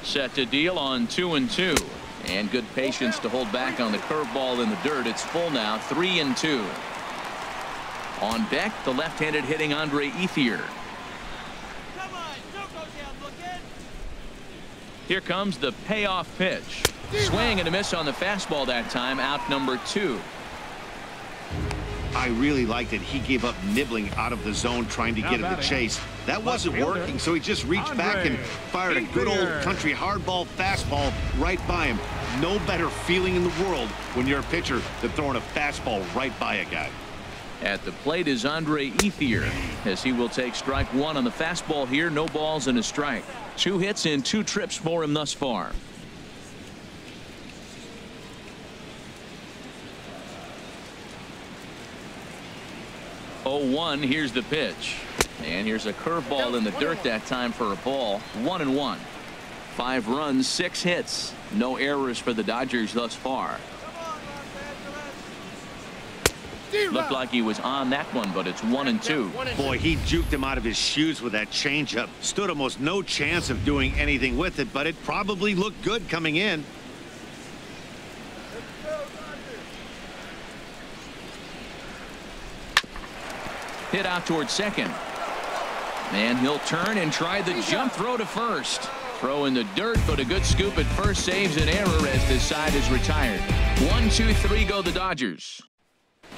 Set to deal on 2-2. And good patience to hold back on the curveball in the dirt. It's full now, 3-2. On deck, the left-handed hitting Andre Ethier. Come on, don't go down looking. Here comes the payoff pitch. Swing and a miss on the fastball that time, out number 2. I really like that he gave up nibbling out of the zone trying to get at the chase. That wasn't working, so he just reached back and fired a good old country hardball fastball right by him. No better feeling in the world when you're a pitcher than throwing a fastball right by a guy. At the plate is Andre Ethier, as he will take strike 1 on the fastball here. No balls and a strike. 2 hits and 2 trips for him thus far. Oh, 1. Here's the pitch. And here's a curveball in the dirt that time for a ball. 1-1. 5 runs, 6 hits. No errors for the Dodgers thus far. Looked like he was on that one, but it's 1-2. Boy, he juked him out of his shoes with that changeup. Stood almost no chance of doing anything with it, but it probably looked good coming in. Hit out towards second. And he'll turn and try the jump throw to first. Throw in the dirt, but a good scoop at first saves an error as this side is retired. 1-2-3 go the Dodgers,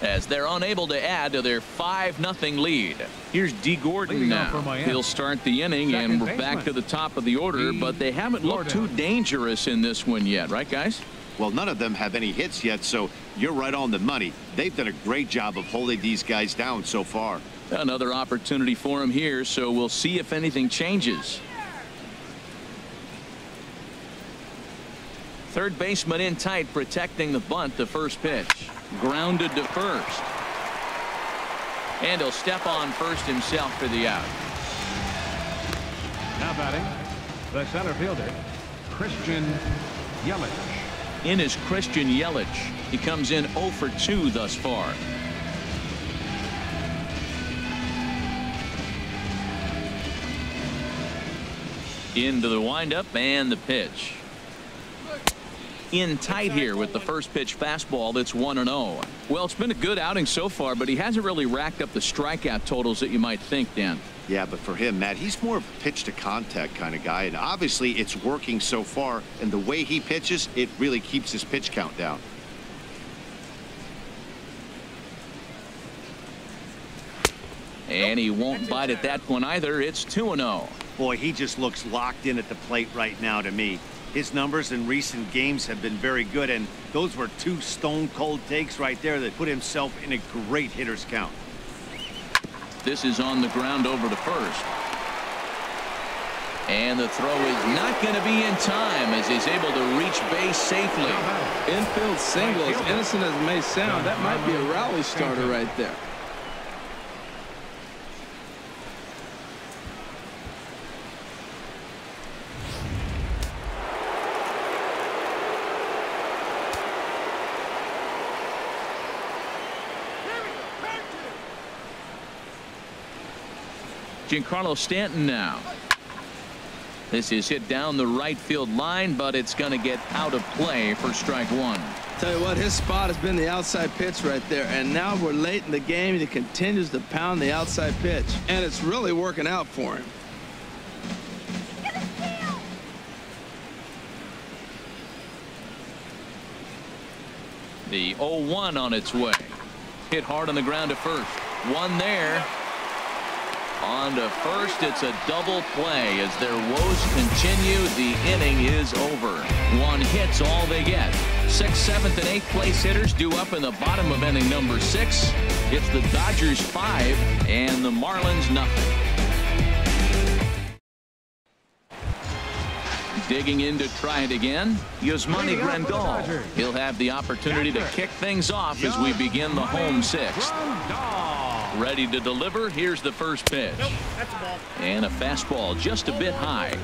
as they're unable to add to their 5-0 lead. Here's D. Gordon now. He'll start the inning, and we're back to the top of the order, but they haven't looked too dangerous in this one yet, right, guys? Well, none of them have any hits yet, so you're right on the money. They've done a great job of holding these guys down so far. Another opportunity for him here, so we'll see if anything changes. Third baseman in tight, protecting the bunt. The first pitch grounded to first, and he'll step on first himself for the out. Now batting, the center fielder, Christian Yelich. In is Christian Yelich. He comes in 0 for 2 thus far. Into the windup and the pitch. In tight here with the first pitch fastball. That's 1-0. Well, it's been a good outing so far, but he hasn't really racked up the strikeout totals that you might think, Dan. Yeah, but for him, Matt, he's more of a pitch to contact kind of guy, and obviously it's working so far, and the way he pitches, it really keeps his pitch count down. And he won't bite at that one either. It's 2-0. Boy, he just looks locked in at the plate right now to me. His numbers in recent games have been very good, and those were 2 stone-cold takes right there that put himself in a great hitter's count. This is on the ground over to first. And the throw is not going to be in time as he's able to reach base safely. Infield single, as innocent as it may sound, that might be a rally starter right there. Giancarlo Stanton now. This is hit down the right field line, but it's going to get out of play for strike 1. Tell you what, his spot has been the outside pitch right there, and now we're late in the game and he continues to pound the outside pitch, and it's really working out for him. The 0-1 on its way. Hit hard on the ground to first. One there. On to first. It's a double play as their woes continue. The inning is over. 1 hit's all they get. 6th, 7th, and 8th place hitters due up in the bottom of inning number 6. It's the Dodgers 5 and the Marlins nothing. Digging in to try it again, Yasmani Grandal. He'll have the opportunity to kick things off as we begin the home 6th. Ready to deliver. Here's the first pitch. Nope, that's a ball. And a fastball just a bit high.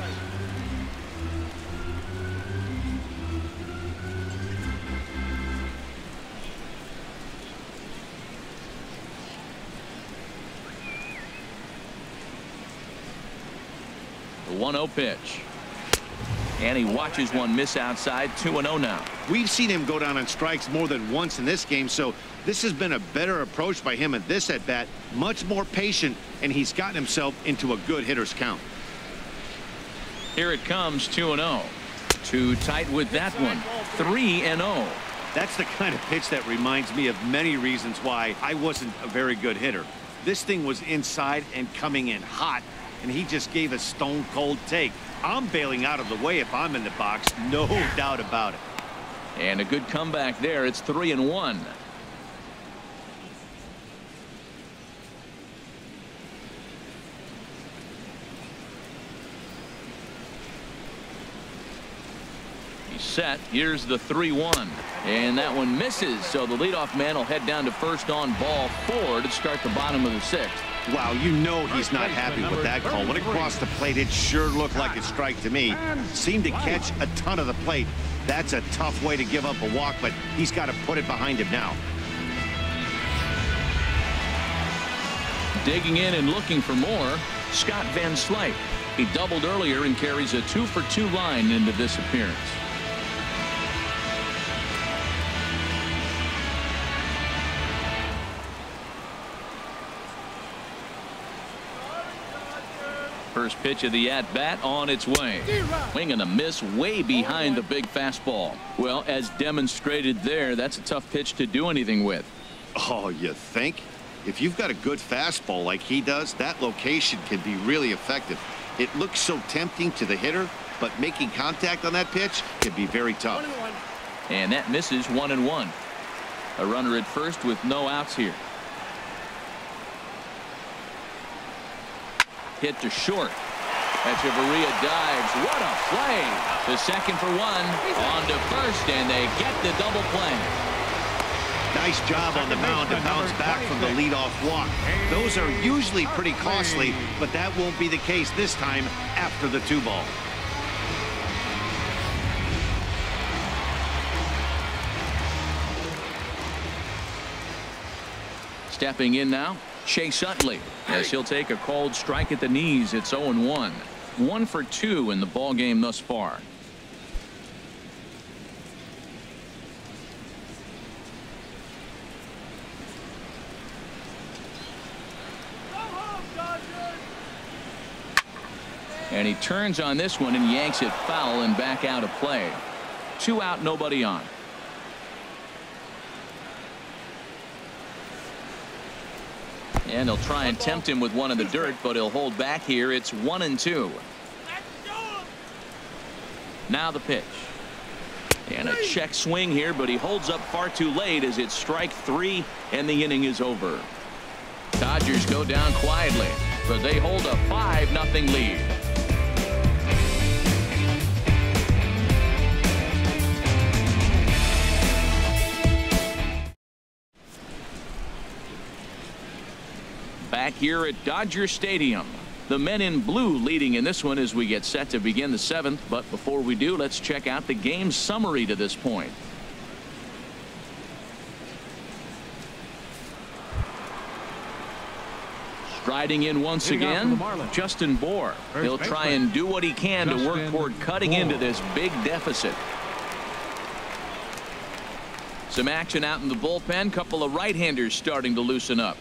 The 1-0 pitch. And he watches one miss outside. 2-0 now. We've seen him go down on strikes more than once in this game, so this has been a better approach by him at this at-bat. Much more patient, and he's gotten himself into a good hitter's count. Here it comes. 2-0. Too tight with that one. 3-0. That's the kind of pitch that reminds me of many reasons why I wasn't a very good hitter. This thing was inside and coming in hot, and he just gave a stone-cold take. I'm bailing out of the way if I'm in the box, no doubt about it. And a good comeback there. It's 3-1. He's set. Here's the 3-1. And that one misses. So the leadoff man will head down to first on ball 4 to start the bottom of the 6th. Wow, you know he's not happy with that call. When it crossed the plate, it sure looked like a strike to me. Seemed to catch a ton of the plate. That's a tough way to give up a walk, but he's got to put it behind him now. Digging in and looking for more, Scott Van Slyke. He doubled earlier and carries a 2-for-2 line into this appearance. First pitch of the at-bat on its way. Swing and a miss way behind the big fastball. Well, as demonstrated there, that's a tough pitch to do anything with. Oh, you think? If you've got a good fastball like he does, that location can be really effective. It looks so tempting to the hitter, but making contact on that pitch can be very tough. And that misses. 1-1. A runner at first with no outs here. Hit to short. Echeverria dives. What a play. The second for one. On to first, and they get the double play. Nice job on the mound to bounce back from the leadoff walk. Those are usually pretty costly, but that won't be the case this time after the 2-ball. Stepping in now, Chase Utley, as he'll take a cold strike at the knees. It's 0-1. 1 for 2 in the ball game thus far. And he turns on this one and yanks it foul and back out of play. 2 out, nobody on. And they'll try and tempt him with one in the dirt, but he'll hold back here. It's 1-2. Now the pitch. And a check swing here, but he holds up far too late as it's strike 3 and the inning is over. Dodgers go down quietly, but they hold a 5-0 lead. Back here at Dodger Stadium, the men in blue leading in this one as we get set to begin the 7th. But before we do, let's check out the game summary to this point. Striding in once again, Justin Bour. He'll try and do what he can to work toward cutting into this big deficit. Some action out in the bullpen. Couple of right-handers starting to loosen up.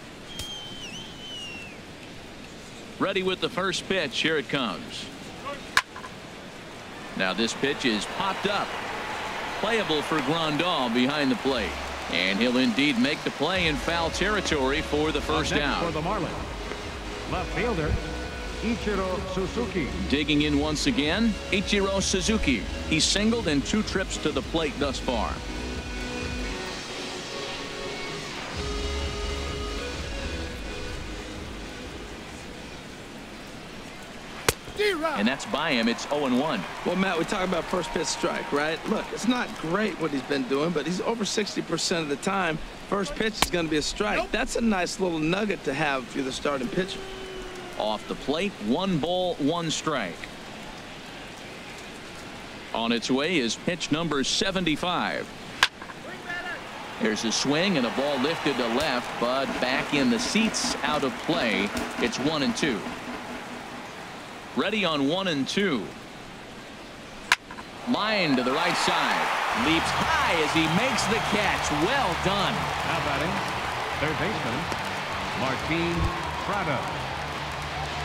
Ready with the first pitch. Here it comes. Now this pitch is popped up. Playable for Grandal behind the plate. And he'll indeed make the play in foul territory for the first down. For the Marlins, left fielder Ichiro Suzuki. Digging in once again, Ichiro Suzuki. He's singled in 2 trips to the plate thus far. And that's by him. It's 0-1. Well, Matt, we talk about first pitch strike, right? Look, it's not great what he's been doing, but he's over 60% of the time First pitch is going to be a strike. Nope. That's a nice little nugget to have if you're the starting pitcher. Off the plate, 1 ball, 1 strike. On its way is pitch number 75. There's a swing and a ball lifted to left, but back in the seats, out of play. It's 1-2. Ready on 1-2. Line to the right side. Leaps high as he makes the catch. Well done. Now batting, third baseman, Martin Prado.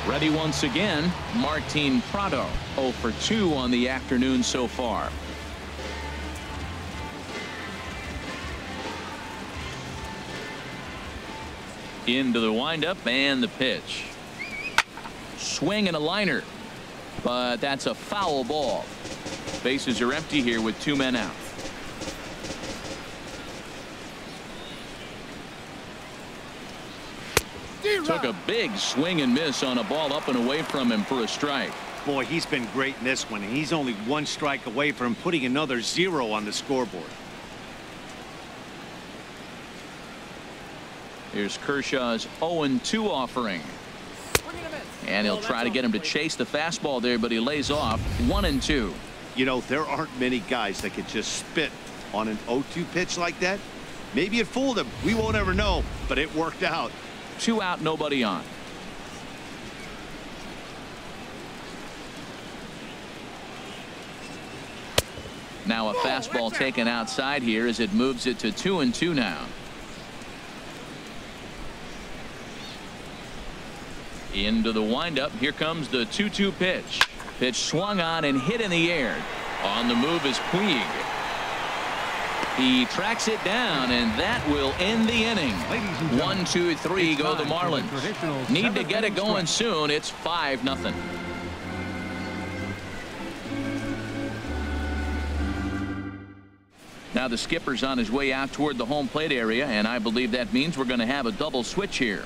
Ready once again, Martin Prado. 0 for 2 on the afternoon so far. Into the windup and the pitch. Swing and a liner, but that's a foul ball. Bases are empty here with 2 men out. Took a big swing and miss on a ball up and away from him for a strike. Boy, he's been great in this one, and he's only 1 strike away from putting another 0 on the scoreboard. Here's Kershaw's 0-2 offering. And he'll try to get him to chase the fastball there, but he lays off. 1-2. You know, there aren't many guys that could just spit on an 0-2 pitch like that. Maybe it fooled him. We won't ever know, but it worked out. 2 out, nobody on. Now a fastball taken outside here as it moves it to 2-2 now. Into the windup. Here comes the 2-2 pitch. Pitch swung on and hit in the air. On the move is Puig. He tracks it down, and that will end the inning. 1, 2, 3 go the Marlins. Need to get it going soon. It's 5-0. Now the skipper's on his way out toward the home plate area, and I believe that means we're going to have a double switch here.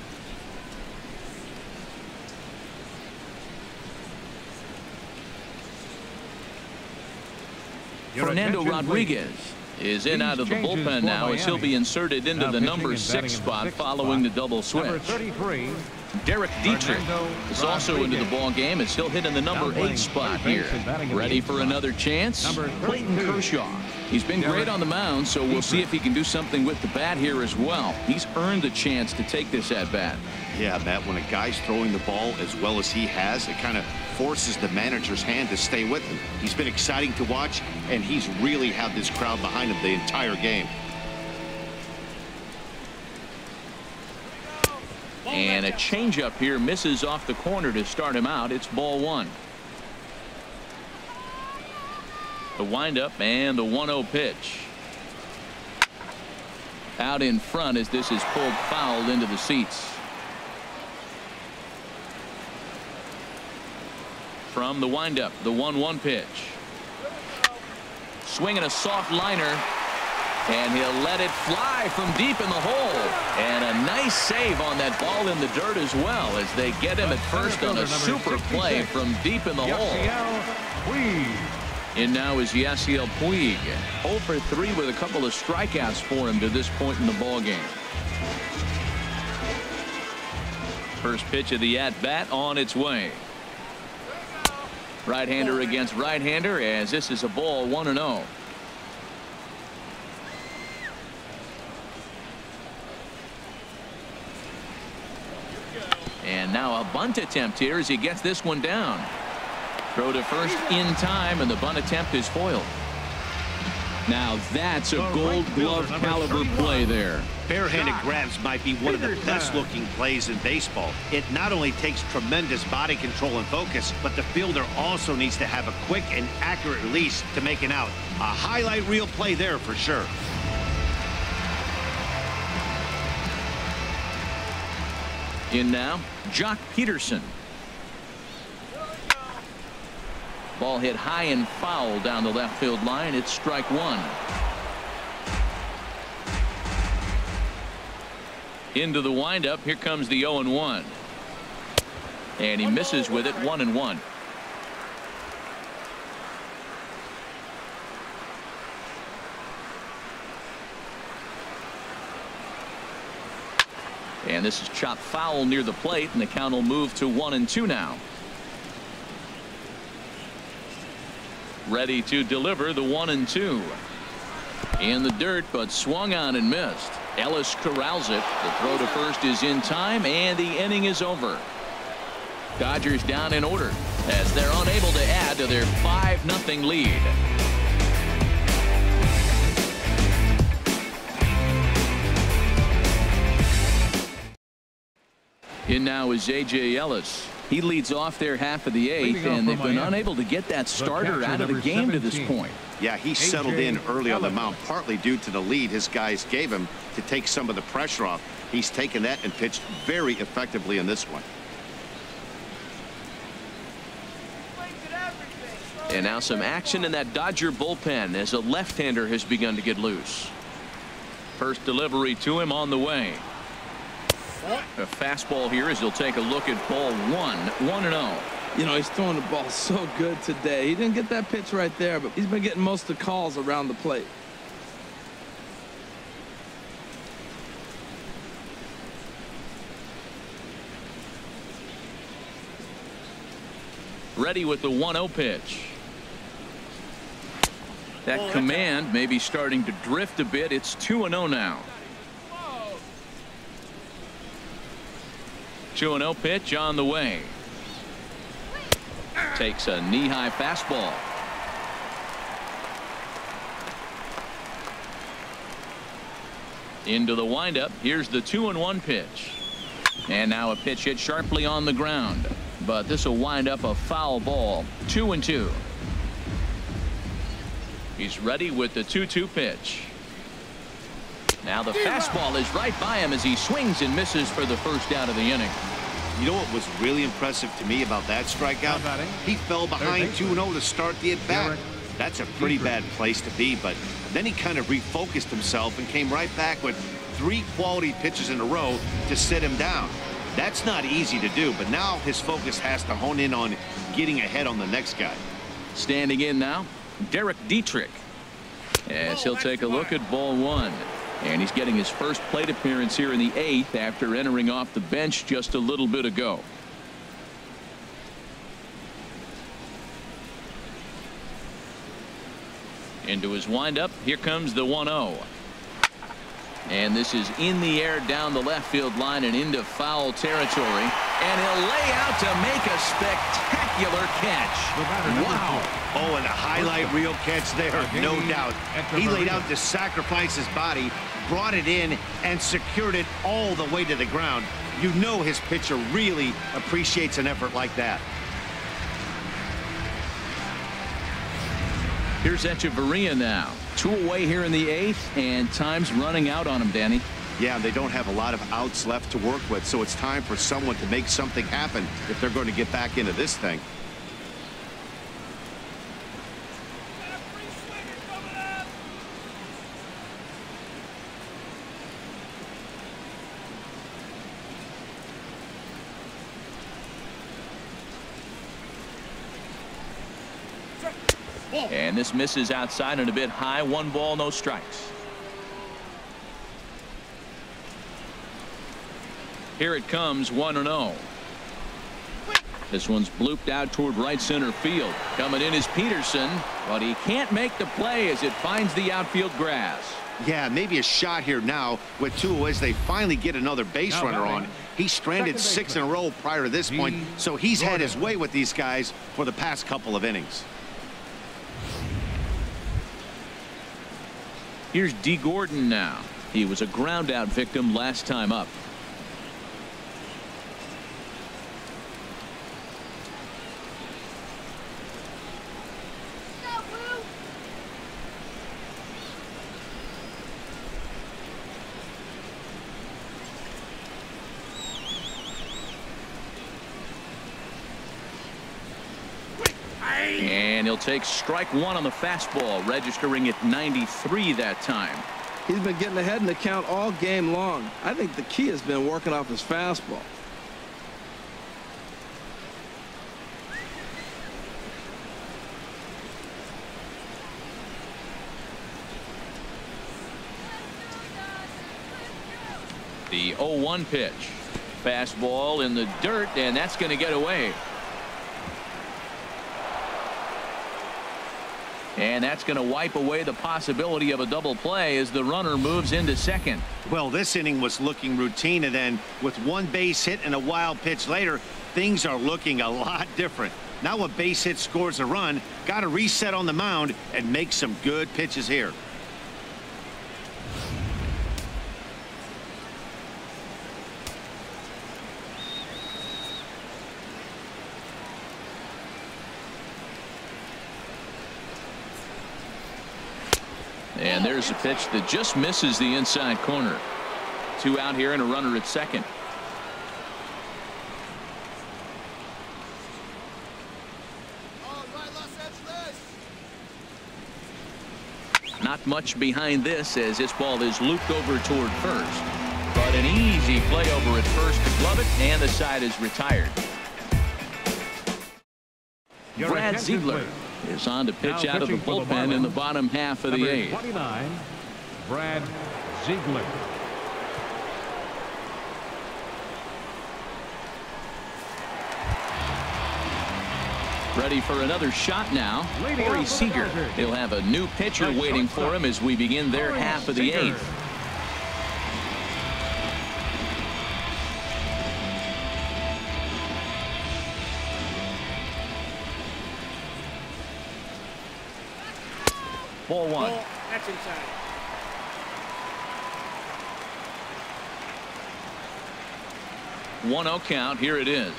Fernando Rodriguez is in out of the bullpen now as he'll be inserted into the number 6 spot following the double switch. Number 33. Derek Dietrich is also into the ball game as he'll hit in the number 8 spot here. Ready for another chance? Clayton Kershaw. He's been great on the mound, so we'll see if he can do something with the bat here as well. He's earned a chance to take this at bat. Yeah, Matt, when a guy's throwing the ball as well as he has, it kind of forces the manager's hand to stay with him. He's been exciting to watch, and he's really had this crowd behind him the entire game. And a changeup here misses off the corner to start him out. It's ball 1. The windup and the 1-0 pitch. Out in front as this is pulled foul into the seats. From the windup, the 1-1 pitch. Swinging a soft liner. And he'll let it fly from deep in the hole. And a nice save on that ball in the dirt as well as they get him at first on a super play from deep in the hole. In now is Yasiel Puig. 0 for 3 with a couple of strikeouts for him to this point in the ball game. First pitch of the at-bat on its way. Right-hander against right-hander as this is a ball 1-0. And now a bunt attempt here as he gets this one down. Throw to first in time, and the bunt attempt is foiled. Now that's a gold glove caliber play there. Barehanded grabs might be one of the best looking plays in baseball. It not only takes tremendous body control and focus, but the fielder also needs to have a quick and accurate release to make an out. A highlight reel play there for sure. In now, Jock Peterson. Ball hit high and foul down the left field line. It's strike 1. Into the windup. Here comes the 0-1. And he misses with it. 1-1. And this is chopped foul near the plate, and the count will move to 1-2 now. Ready to deliver the 1-2. In the dirt, but swung on and missed. Ellis corrals it. The throw to first is in time, and the inning is over. Dodgers down in order as they're unable to add to their 5-0 lead. In now is A.J. Ellis. He leads off their half of the 8th, and they've been unable to get that starter out of the game to this point. Yeah, he settled in early on the mound, partly due to the lead his guys gave him to take some of the pressure off. He's taken that and pitched very effectively in this one. And now some action in that Dodger bullpen as a left-hander has begun to get loose. First delivery to him on the way. A fastball here as he'll take a look at ball 1, 1-0. You know, he's throwing the ball so good today. He didn't get that pitch right there, but he's been getting most of the calls around the plate. Ready with the 1-0 pitch. That command may be starting to drift a bit. It's 2-0 now. 2-0 pitch on the way. Takes a knee-high fastball. Into the windup. Here's the 2-1 pitch. And now a pitch hit sharply on the ground. But this will wind up a foul ball. 2-2. He's ready with the 2-2 pitch. Now the fastball is right by him as he swings and misses for the first out of the inning. You know what was really impressive to me about that strikeout? He fell behind 2-0 to start the at-bat. That's a pretty bad place to be, but then he kind of refocused himself and came right back with 3 quality pitches in a row to sit him down. That's not easy to do, but now his focus has to hone in on getting ahead on the next guy. Standing in now, Derek Dietrich, as he'll take a look at ball 1. And he's getting his first plate appearance here in the 8th after entering off the bench just a little bit ago. Into his windup. Here comes the 1-0. And this is in the air down the left field line and into foul territory. And he'll lay out to make a spectacular catch. Wow. Oh, and a highlight reel catch there, no doubt. He laid out to sacrifice his body, brought it in, and secured it all the way to the ground. You know his pitcher really appreciates an effort like that. Here's Echeverria now. 2 away here in the 8th, and time's running out on him, Danny. Yeah, they don't have a lot of outs left to work with, so it's time for someone to make something happen if they're going to get back into this thing. And this misses outside and a bit high. 1 ball, no strikes. Here it comes, 1-0. This one's blooped out toward right center field. Coming in is Peterson, but he can't make the play as it finds the outfield grass. Yeah, maybe a shot here now with 2 as they finally get another base runner on. He stranded 6 in a row prior to this point, so he's had his way with these guys for the past couple of innings. Here's D. Gordon now. He was a ground out victim last time up. And he'll take strike 1 on the fastball, registering at 93 that time. He's been getting ahead in the count all game long. I think the key has been working off his fastball. The 0-1 pitch. Fastball in the dirt, and that's going to get away. And that's going to wipe away the possibility of a double play as the runner moves into second. Well, this inning was looking routine, and then with one base hit and a wild pitch later, things are looking a lot different. Now a base hit scores a run, got to reset on the mound and make some good pitches here. And there's a pitch that just misses the inside corner. 2 out here and a runner at second. Not much behind this as this ball is looped over toward first. But an easy play over at first to glove it, and the side is retired. Brad Ziegler is on to pitch out of the bullpen in the bottom half of the 8th. 29, Brad Ziegler. Ready for another shot now. Corey Seager. He'll have a new pitcher waiting for him as we begin their half of the 8th. Ball 1. That's inside. One-0 count. Here it is.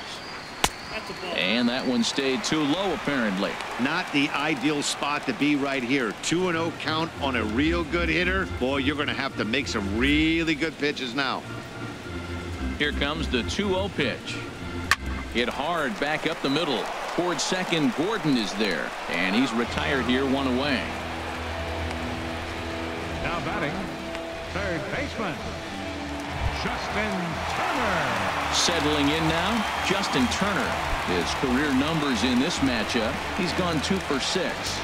And that one stayed too low, apparently. Not the ideal spot to be right here. 2-0 count on a real good hitter. Boy, you're going to have to make some really good pitches now. Here comes the 2-0 pitch. Hit hard back up the middle. Toward second, Gordon is there. And he's retired here, 1 away. Now batting, third baseman, Justin Turner. Settling in now, Justin Turner. His career numbers in this matchup, he's gone 2 for 6.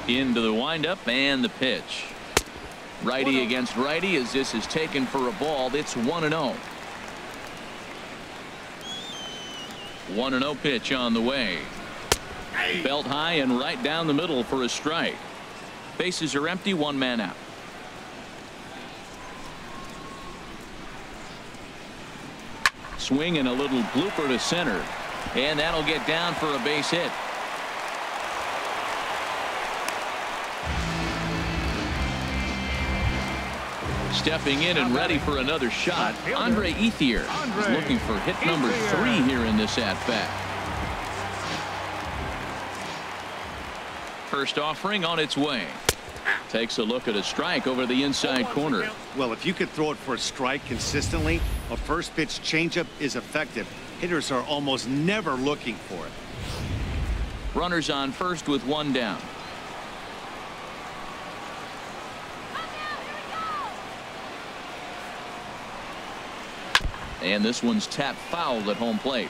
Into the windup and the pitch. Righty against righty as this is taken for a ball. It's 1-0. 1-0 pitch on the way. Belt high and right down the middle for a strike. Bases are empty, 1 man out. Swing and a little blooper to center, and that'll get down for a base hit. Stepping in and ready for another shot, Andre Ethier is looking for hit number 3 here in this at-bat. First offering on its way. Takes a look at a strike over the inside corner. Well, if you could throw it for a strike consistently, a first pitch changeup is effective. Hitters are almost never looking for it. Runners on first with 1 down. And this one's tapped foul at home plate.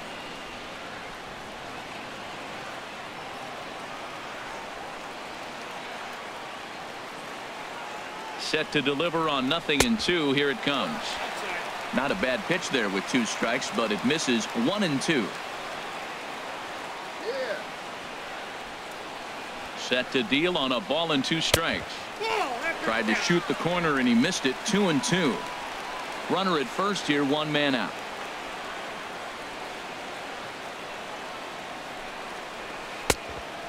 Set to deliver on 0-2. Here it comes. Not a bad pitch there with 2 strikes, but it misses 1-2. Set to deal on a ball and 2 strikes. Tried to shoot the corner and he missed it. 2-2. Runner at first here, 1 man out.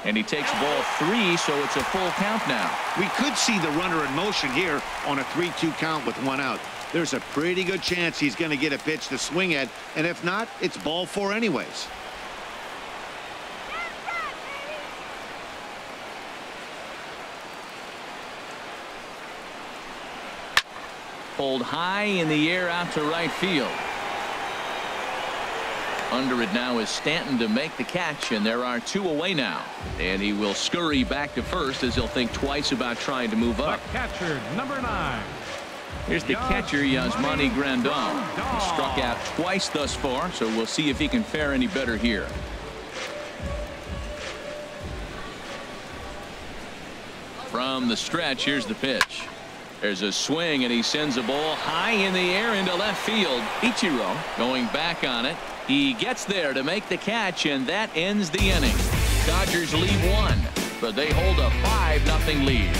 And he takes ball 3, so it's a full count now. We could see the runner in motion here on a 3-2 count with 1 out. There's a pretty good chance he's going to get a pitch to swing at, and if not, it's ball 4 anyways. Pulled high in the air out to right field. Under it now is Stanton to make the catch, and there are 2 away now. And he will scurry back to first as he'll think twice about trying to move up. The catcher, number 9. Here's the catcher, Yasmani Grandal. He struck out twice thus far, so we'll see if he can fare any better here. From the stretch, here's the pitch. There's a swing, and he sends a ball high in the air into left field. Ichiro going back on it. He gets there to make the catch, and that ends the inning. Dodgers lead 1, but they hold a 5-0 lead.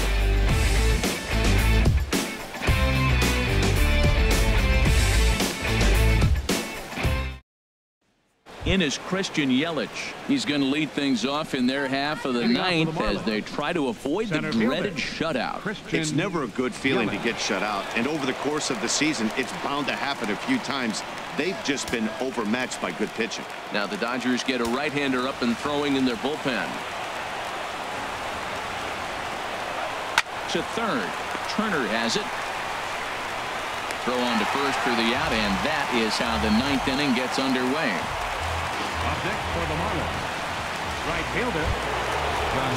In is Christian Yelich. He's going to lead things off in their half of the ninth as they try to avoid the dreaded shutout. It's never a good feeling to get shut out, and over the course of the season, it's bound to happen a few times. They've just been overmatched by good pitching. Now the Dodgers get a right-hander up and throwing in their bullpen. To third. Turner has it. Throw on to first for the out, and that is how the ninth inning gets underway. Up next for the Marlins, right fielder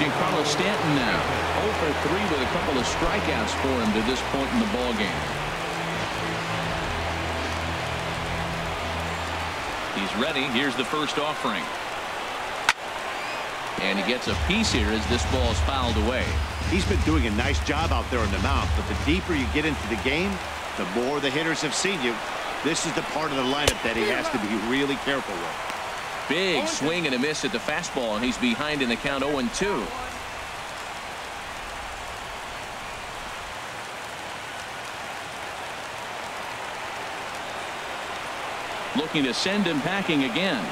Giancarlo Stanton now 0 for 3 with a couple of strikeouts for him to this point in the ball game. He's ready. Here's the first offering, and he gets a piece here as this ball is fouled away. He's been doing a nice job out there on the mound, but the deeper you get into the game, the more the hitters have seen you. This is the part of the lineup that he has to be really careful with. Big swing and a miss at the fastball, and he's behind in the count 0-2. Looking to send him packing again.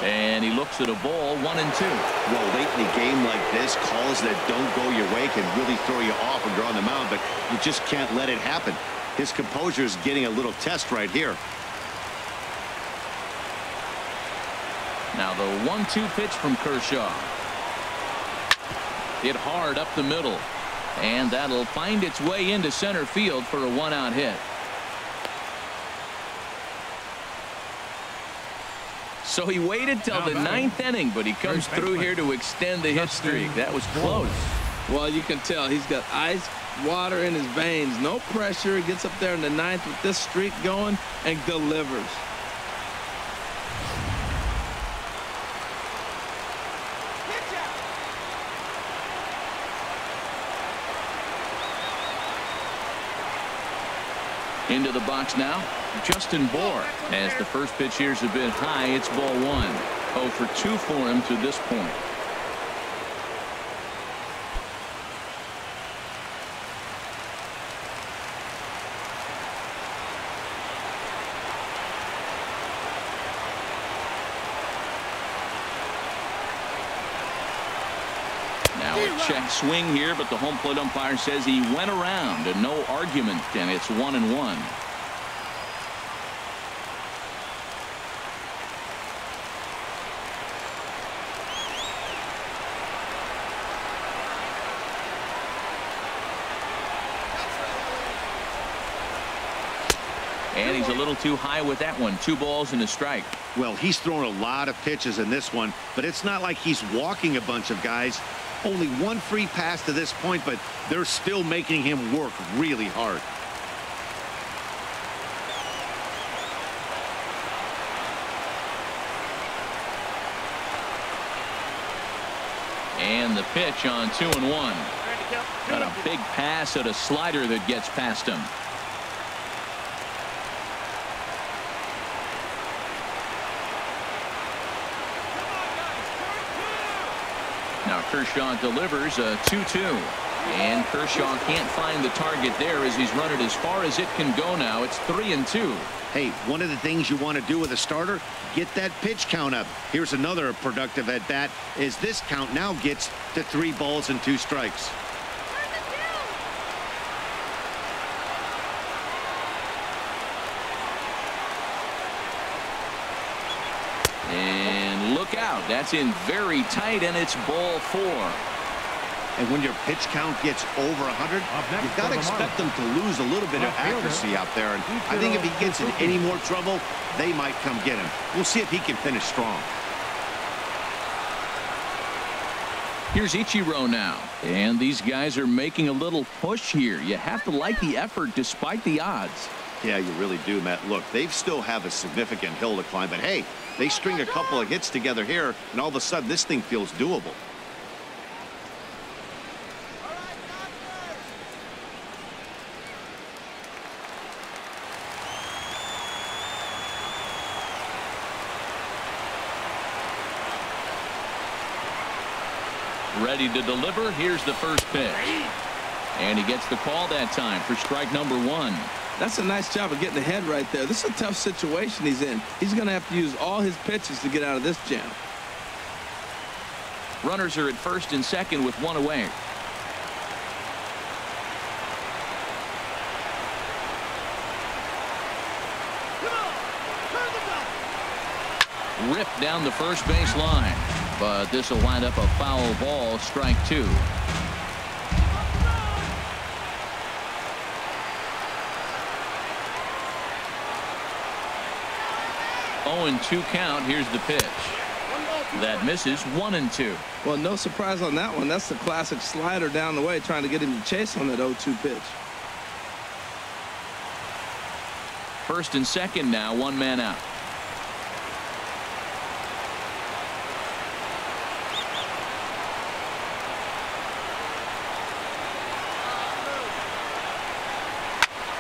And he looks at a ball, 1-2. Well, late in a game like this, calls that don't go your way can really throw you off when you're on the mound, but you just can't let it happen. His composure is getting a little test right here. Now the 1-2 pitch from Kershaw. Hit hard up the middle, and that'll find its way into center field for a 1-out hit. So he waited till the ninth inning, but he comes through here to extend the hit streak. That was close. Well, you can tell he's got ice water in his veins. No pressure. He gets up there in the ninth with this streak going and delivers. Into the box now, Justin Bour. As the first pitch here's a bit high, it's ball 1. 0 for 2 for him to this point. Now a check swing here, but the home plate umpire says he went around and no argument, and it's 1-1. And he's a little too high with that one. 2 balls and a strike. Well, he's thrown a lot of pitches in this one, but it's not like he's walking a bunch of guys. Only 1 free pass to this point, but they're still making him work really hard. And the pitch on 2-1. Got a big pass at a slider that gets past him. Now Kershaw delivers a 2-2. And Kershaw can't find the target there as he's run it as far as it can go now. It's 3-2. Hey, one of the things you want to do with a starter, get that pitch count up. Here's another productive at bat as this count now gets to 3 balls and 2 strikes. And look out. That's in very tight, and it's ball 4. And when your pitch count gets over 100, you've got to expect them to lose a little bit of accuracy out there. And I think if he gets in any more trouble, they might come get him. We'll see if he can finish strong. Here's Ichiro now. And these guys are making a little push here. You have to like the effort despite the odds. Yeah, you really do, Matt. Look, they still have a significant hill to climb. But, hey, they string a couple of hits together here, and all of a sudden this thing feels doable. Ready to deliver. Here's the first pitch. And he gets the call that time for strike number 1. That's a nice job of getting ahead right there. This is a tough situation he's in. He's going to have to use all his pitches to get out of this jam. Runners are at first and second with 1 away. Ripped down the first base line, but this will wind up a foul ball, strike 2. 0-2 count. Here's the pitch. That misses. 1-2. Well, no surprise on that one. That's the classic slider down the way, trying to get him to chase on that 0-2 pitch. First and second now, 1 man out.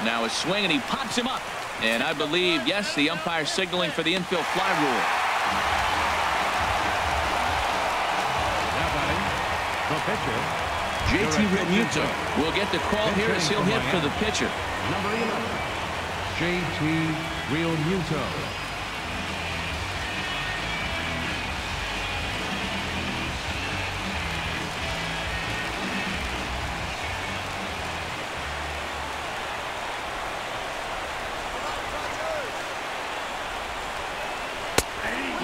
Now a swing, and he pops him up. And I believe, yes, the umpire signaling for the infield fly rule. Now batting, the pitcher. JT Realmuto will get the call here as he'll hit for the pitcher. Number 11, JT Realmuto.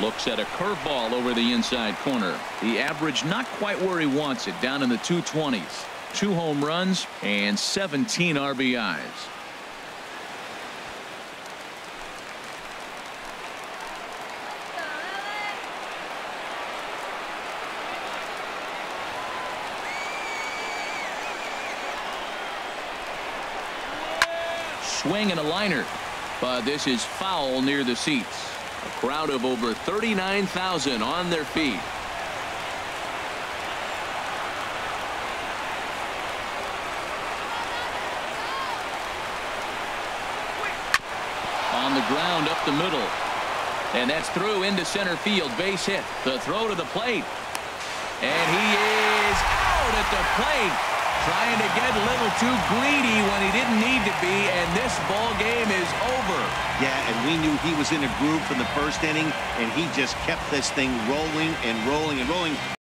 Looks at a curveball over the inside corner. The average not quite where he wants it, down in the 220s. 2 home runs and 17 RBIs. Swing and a liner, but this is foul near the seats. A crowd of over 39,000 on their feet. On the ground up the middle. And that's through into center field. Base hit. The throw to the plate. And he is out at the plate. Trying to get a little too greedy when he didn't need to be, and this ball game is over. Yeah, and we knew he was in a groove from the first inning, and he just kept this thing rolling and rolling and rolling.